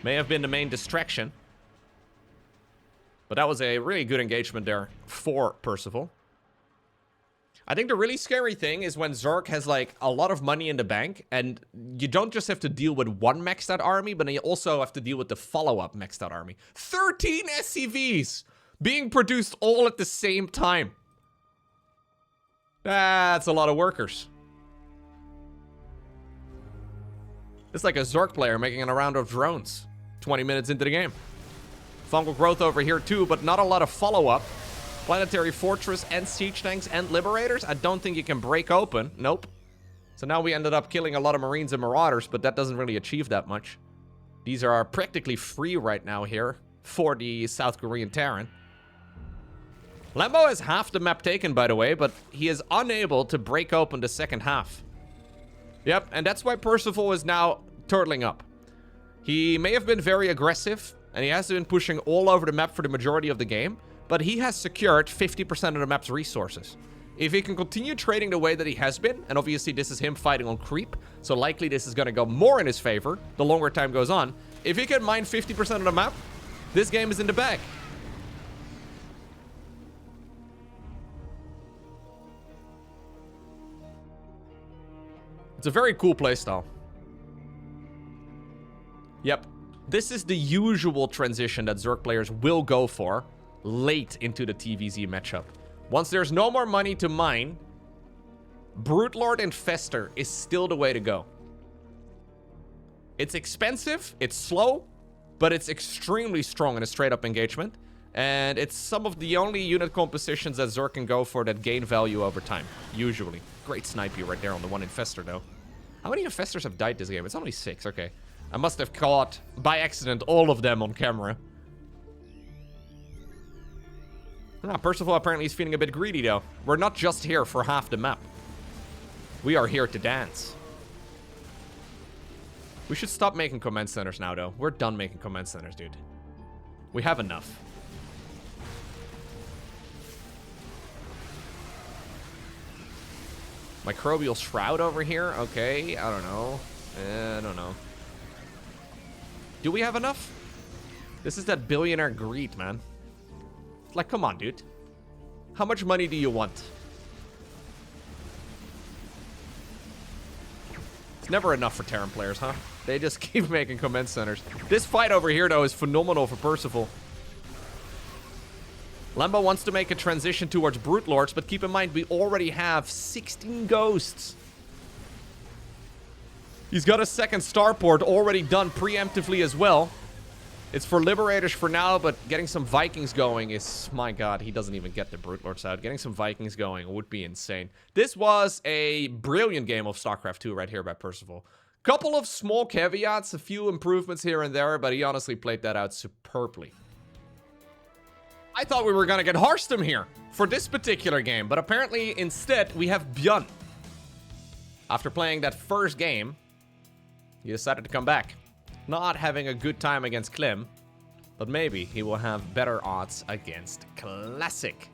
May have been the main distraction. But that was a really good engagement there for Percival. I think the really scary thing is when Zerg has, like, a lot of money in the bank, and you don't just have to deal with one maxed out army, but then you also have to deal with the follow-up maxed out army. 13 SCVs being produced all at the same time. That's a lot of workers. It's like a Zerg player making a round of drones 20 minutes into the game. Fungal growth over here too, but not a lot of follow-up. Planetary Fortress and Siege Tanks and Liberators, I don't think you can break open. Nope. So now we ended up killing a lot of Marines and Marauders, but that doesn't really achieve that much. These are practically free right now here for the South Korean Terran. Lambo has half the map taken, by the way, but he is unable to break open the second half. Yep, and that's why Percival is now turtling up. He may have been very aggressive, and he has been pushing all over the map for the majority of the game, but he has secured 50% of the map's resources. If he can continue trading the way that he has been, and obviously this is him fighting on creep, so likely this is going to go more in his favor the longer time goes on. If he can mine 50% of the map, this game is in the bag. It's a very cool playstyle. Yep. This is the usual transition that Zerg players will go for late into the TVZ matchup. Once there's no more money to mine, Brute Lord and Fester is still the way to go. It's expensive, it's slow, but it's extremely strong in a straight-up engagement. And it's some of the only unit compositions that Zerg can go for that gain value over time, usually. Great snipey right there on the one Infestor, though. How many Infestors have died this game? It's only 6, okay. I must have caught, by accident, all of them on camera. Percival apparently is feeling a bit greedy, though. We're not just here for half the map. We are here to dance. We should stop making command centers now, though. We're done making command centers, dude. We have enough. Microbial Shroud over here? Okay, I don't know. I don't know. Do we have enough? This is that billionaire greed, man. Like, come on, dude. How much money do you want? It's never enough for Terran players, huh? They just keep making command centers. This fight over here, though, is phenomenal for Percival. Lambo wants to make a transition towards Brute Lords, but keep in mind, we already have 16 Ghosts. He's got a second starport already done preemptively as well. It's for Liberators for now, but getting some Vikings going is... My god, he doesn't even get the Brute Lords out. Getting some Vikings going would be insane. This was a brilliant game of StarCraft 2 right here by Percival. Couple of small caveats, a few improvements here and there, but he honestly played that out superbly. I thought we were going to get Harstem here for this particular game, but apparently instead we have ByuN. After playing that first game, he decided to come back. Not having a good time against Clem, but maybe he will have better odds against Classic.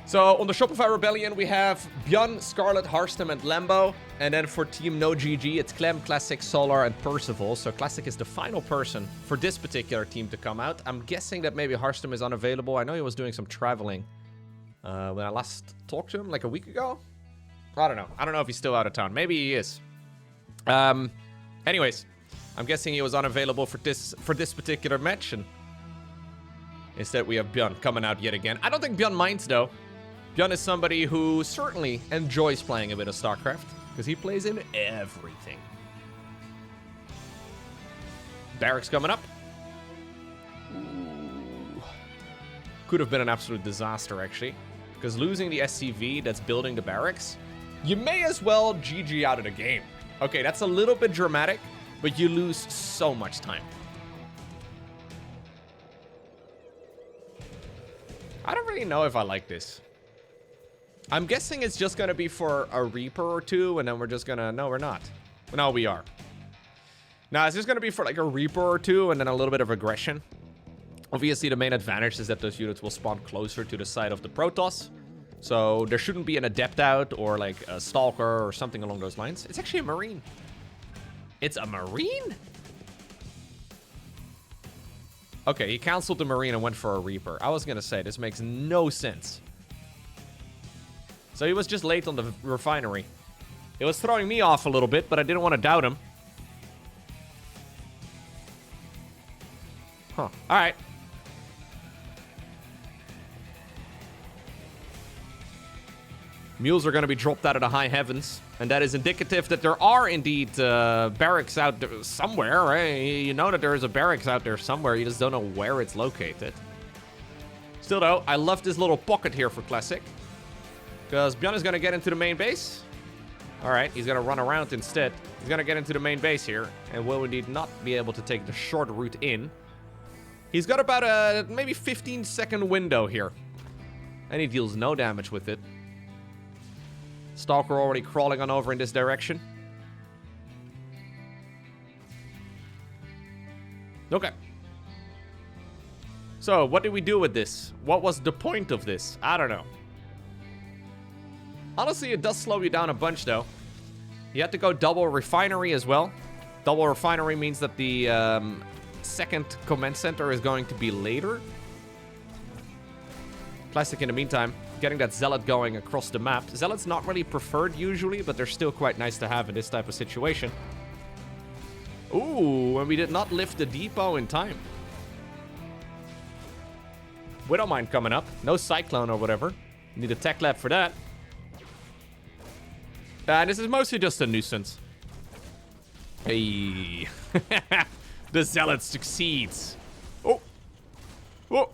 So on the Shopify Rebellion, we have ByuN, Scarlett, Harstem, and Lambo. And then for Team NoGG, it's Clem, Classic, Solar, and Percival. So Classic is the final person for this particular team to come out. I'm guessing that maybe Harstem is unavailable. I know he was doing some traveling when I last talked to him, like a week ago. I don't know. I don't know if he's still out of town. Maybe he is. Anyways, I'm guessing he was unavailable for this particular match, and instead we have ByuN coming out yet again. I don't think ByuN minds, though. ByuN is somebody who certainly enjoys playing a bit of StarCraft, because he plays in everything. Barracks coming up. Ooh. Could have been an absolute disaster, actually, because losing the SCV that's building the barracks, you may as well GG out of the game. Okay, that's a little bit dramatic, but you lose so much time. I don't really know if I like this. I'm guessing it's just going to be for a Reaper or two, and then we're just going to... No, we're not. No, we are. Now, it's just going to be for like a Reaper or two, and then a little bit of aggression. Obviously, the main advantage is that those units will spawn closer to the side of the Protoss. So there shouldn't be an Adept out or like a Stalker or something along those lines. It's actually a Marine. It's a Marine? Okay, he canceled the Marine and went for a Reaper. I was gonna say, this makes no sense. So he was just late on the refinery. It was throwing me off a little bit, but I didn't want to doubt him. Huh. Alright. Mules are going to be dropped out of the high heavens. And that is indicative that there are indeed barracks out there somewhere, right? You know that there is a barracks out there somewhere. You just don't know where it's located. Still though, I love this little pocket here for Classic. Because ByuN is going to get into the main base. Alright, he's going to run around instead. He's going to get into the main base here. And will indeed not be able to take the short route in. He's got about a maybe 15-second window here. And he deals no damage with it. Stalker already crawling on over in this direction. Okay. So, what did we do with this? What was the point of this? I don't know. Honestly, it does slow you down a bunch, though. You have to go double refinery as well. Double refinery means that the second command center is going to be later. Classic in the meantime, getting that Zealot going across the map. Zealot's not really preferred usually, but they're still quite nice to have in this type of situation. Ooh, and we did not lift the depot in time. Widowmine coming up. No Cyclone or whatever. Need a tech lab for that. This is mostly just a nuisance. Hey. The Zealot succeeds. Oh. Oh.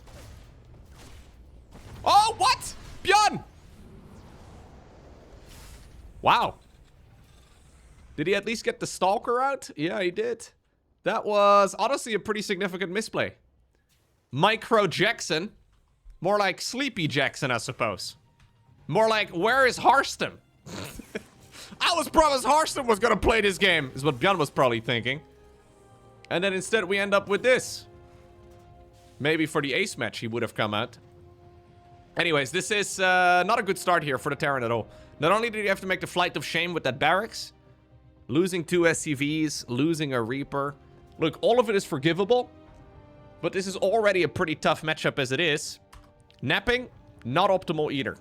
Oh, what? ByuN! Wow. Did he at least get the Stalker out? Yeah, he did. That was honestly a pretty significant misplay. Micro Jackson. More like Sleepy Jackson, I suppose. More like, where is Harstem? I was promised Harstem was gonna play this game, is what ByuN was probably thinking. And then instead we end up with this. Maybe for the ace match he would have come out. Anyways, this is not a good start here for the Terran at all. Not only did you have to make the flight of shame with that barracks, losing 2 SCVs, losing a Reaper. Look, all of it is forgivable, but this is already a pretty tough matchup as it is. Napping, not optimal either.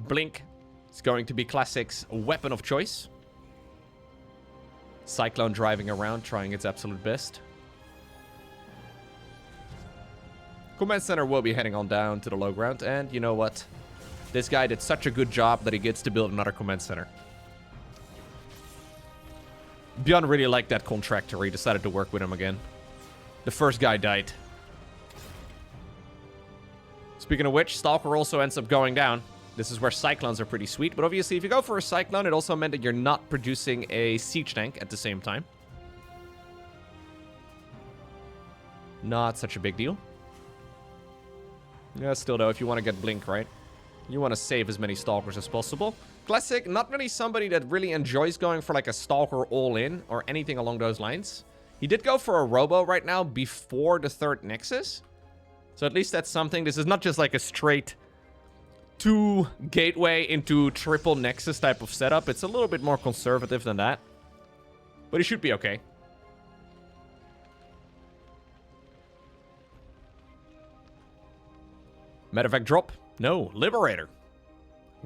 Blink is going to be Classic's weapon of choice. Cyclone driving around, trying its absolute best. Command Center will be heading on down to the low ground. And you know what? This guy did such a good job that he gets to build another Command Center. ByuN really liked that contractor. He decided to work with him again. The first guy died. Speaking of which, Stalker also ends up going down. This is where Cyclones are pretty sweet, but obviously if you go for a Cyclone, it also meant that you're not producing a Siege Tank at the same time. Not such a big deal. Yeah, still though, if you want to get Blink, right? You want to save as many Stalkers as possible. Classic, not really somebody that really enjoys going for like a Stalker all-in or anything along those lines. He did go for a Robo right now before the 3rd Nexus. So at least that's something. This is not just like a straight 2 gateway into triple Nexus type of setup. It's a little bit more conservative than that. But it should be okay. Medevac drop? No. Liberator.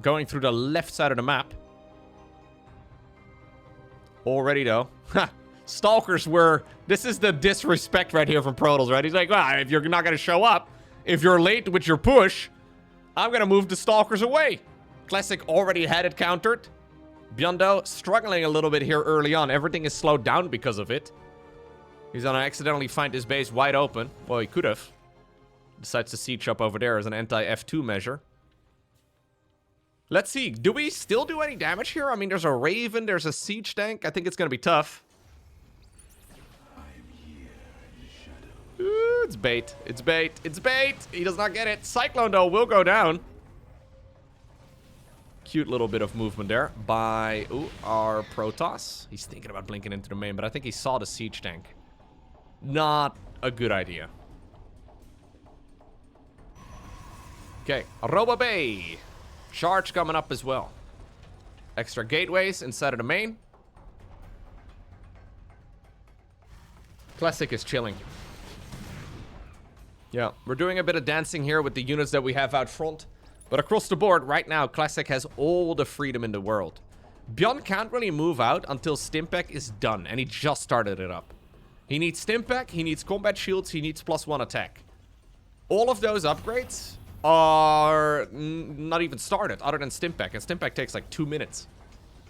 Going through the left side of the map. Already though. Ha! Stalkers were... This is the disrespect right here from Protoss, right? He's like, well, if you're not going to show up, if you're late with your push, I'm going to move the Stalkers away. Classic already had it countered. ByuN, though, struggling a little bit here early on. Everything is slowed down because of it. He's going to accidentally find his base wide open. Well, he could have. Decides to siege up over there as an anti-F2 measure. Let's see. Do we still do any damage here? I mean, there's a Raven. There's a siege tank. I think it's going to be tough. Ooh, it's bait. It's bait. It's bait. He does not get it. Cyclone, though, will go down. Cute little bit of movement there by our Protoss. He's thinking about blinking into the main, but I think he saw the siege tank. Not a good idea. Okay, Robo Bay. Charge coming up as well. Extra gateways inside of the main. Classic is chilling. Yeah, we're doing a bit of dancing here with the units that we have out front. But across the board, right now, Classic has all the freedom in the world. ByuN can't really move out until Stimpack is done, and he just started it up. He needs Stimpack, he needs combat shields, he needs +1 attack. All of those upgrades are not even started, other than Stimpack, and Stimpack takes like 2 minutes.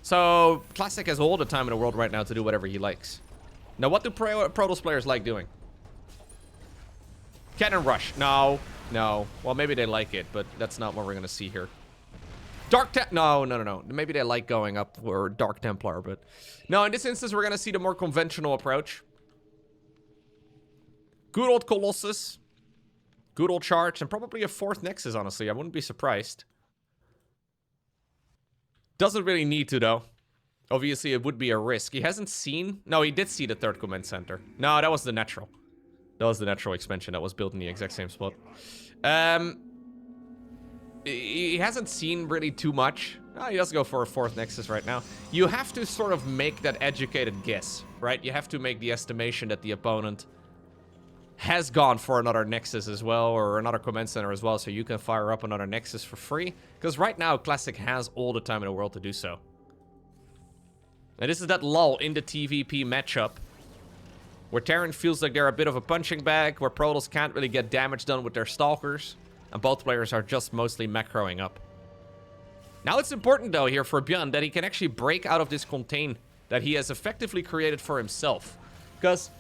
So, Classic has all the time in the world right now to do whatever he likes. Now, what do Protoss players like doing? Cannon Rush. No. No. Well, maybe they like it, but that's not what we're going to see here. No. Maybe they like going up for Dark Templar, but... No, in this instance, we're going to see the more conventional approach. Good old Colossus. Good old Charge, and probably a 4th Nexus, honestly. I wouldn't be surprised. Doesn't really need to, though. Obviously, it would be a risk. He hasn't seen... No, he did see the 3rd Command Center. No, that was the natural. That was the natural expansion that was built in the exact same spot. He hasn't seen really too much. Oh, he does go for a 4th Nexus right now. You have to sort of make that educated guess, right? You have to make the estimation that the opponent has gone for another Nexus as well, or another Command Center as well, so you can fire up another Nexus for free. Because right now, Classic has all the time in the world to do so. And this is that lull in the TVP matchup, where Terran feels like they're a bit of a punching bag, where Protoss can't really get damage done with their Stalkers, and both players are just mostly macroing up. Now it's important, though, here for ByuN, that he can actually break out of this contain that he has effectively created for himself. Because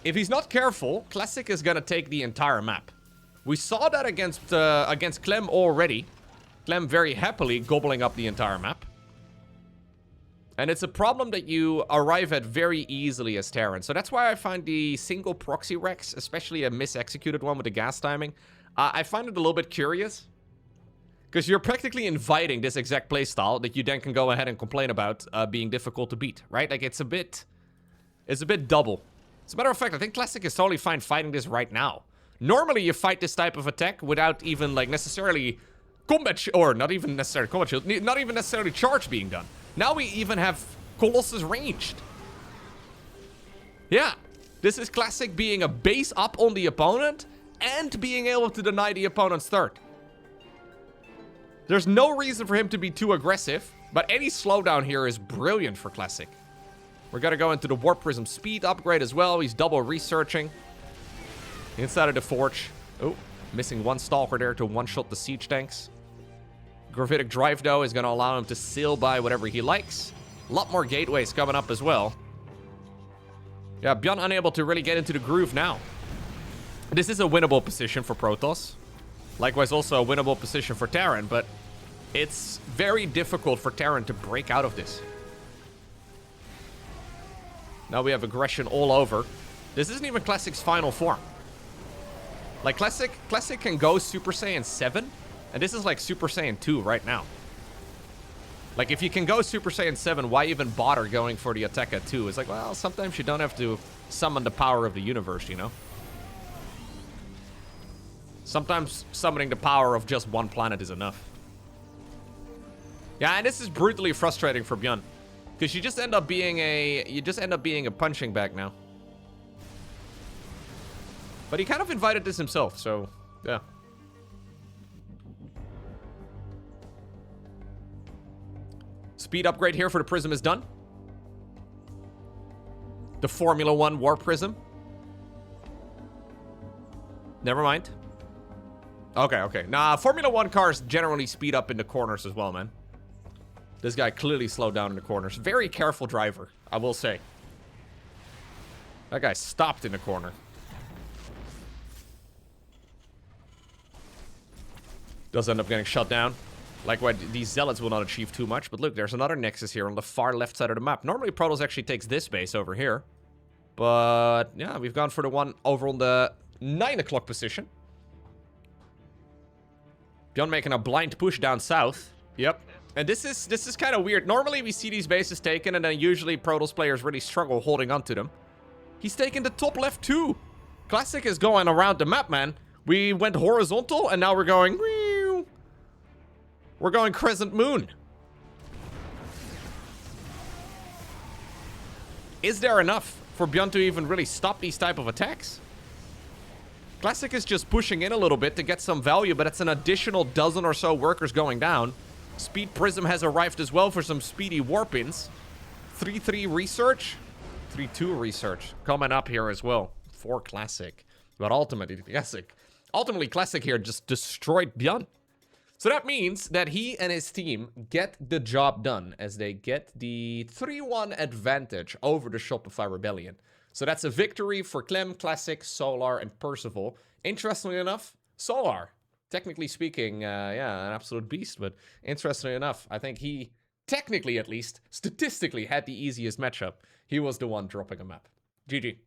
if he's not careful, Classic is going to take the entire map. We saw that against Clem already. Clem very happily gobbling up the entire map. And it's a problem that you arrive at very easily as Terran. So that's why I find the single proxy Rex, especially a mis-executed one with the gas timing, I find it a little bit curious. Because you're practically inviting this exact playstyle that you then can go ahead and complain about being difficult to beat, right? Like, it's a bit double. As a matter of fact, I think Classic is totally fine fighting this right now. Normally, you fight this type of attack without even, like, necessarily combat... Or not even necessarily combat shield. Not even necessarily charge being done. Now we even have Colossus ranged. Yeah. This is Classic being a base up on the opponent and being able to deny the opponent's third. There's no reason for him to be too aggressive, but any slowdown here is brilliant for Classic. We're gonna go into the Warp Prism speed upgrade as well. He's double researching. Inside of the Forge. Oh, missing one Stalker there to one-shot the siege tanks. Gravitic Drive, though, is going to allow him to sail by whatever he likes. A lot more gateways coming up as well. Yeah, ByuN unable to really get into the groove now. This is a winnable position for Protoss. Likewise, also a winnable position for Terran, but it's very difficult for Terran to break out of this. Now we have aggression all over. This isn't even Classic's final form. Like, Classic can go Super Saiyan 7, and this is like Super Saiyan 2 right now. Like, if you can go Super Saiyan 7, why even bother going for the attack at 2? It's like, well, sometimes you don't have to summon the power of the universe, you know? Sometimes summoning the power of just one planet is enough. Yeah, and this is brutally frustrating for ByuN. Because you just end up being a punching bag now. But he kind of invited this himself, so yeah. Speed upgrade here for the Prism is done. The Formula 1 Warp Prism. Never mind. Okay. Nah, Formula 1 cars generally speed up in the corners as well, man. This guy clearly slowed down in the corners. Very careful driver, I will say. That guy stopped in the corner. Does end up getting shut down. Likewise, these Zealots will not achieve too much. But look, there's another Nexus here on the far left side of the map. Normally, Protoss actually takes this base over here. But, yeah, we've gone for the one over on the 9 o'clock position. ByuN making a blind push down south. Yep. And this is kind of weird. Normally, we see these bases taken, and then usually Protoss players really struggle holding onto them. He's taking the top left, too. Classic is going around the map, man. We went horizontal, and now we're going... We're going Crescent Moon. is there enough for ByuN to even really stop these type of attacks? Classic is just pushing in a little bit to get some value, but it's an additional dozen or so workers going down. Speed Prism has arrived as well for some speedy warp-ins. 3-3 research. 3-2 research coming up here as well for Classic. But ultimately, Classic here just destroyed ByuN. So that means that he and his team get the job done as they get the 3-1 advantage over the Shopify Rebellion. So that's a victory for Clem, Classic, Solar, and Percival. Interestingly enough, Solar, technically speaking, yeah, an absolute beast. But interestingly enough, I think he, technically at least, statistically had the easiest matchup. He was the one dropping a map. GG.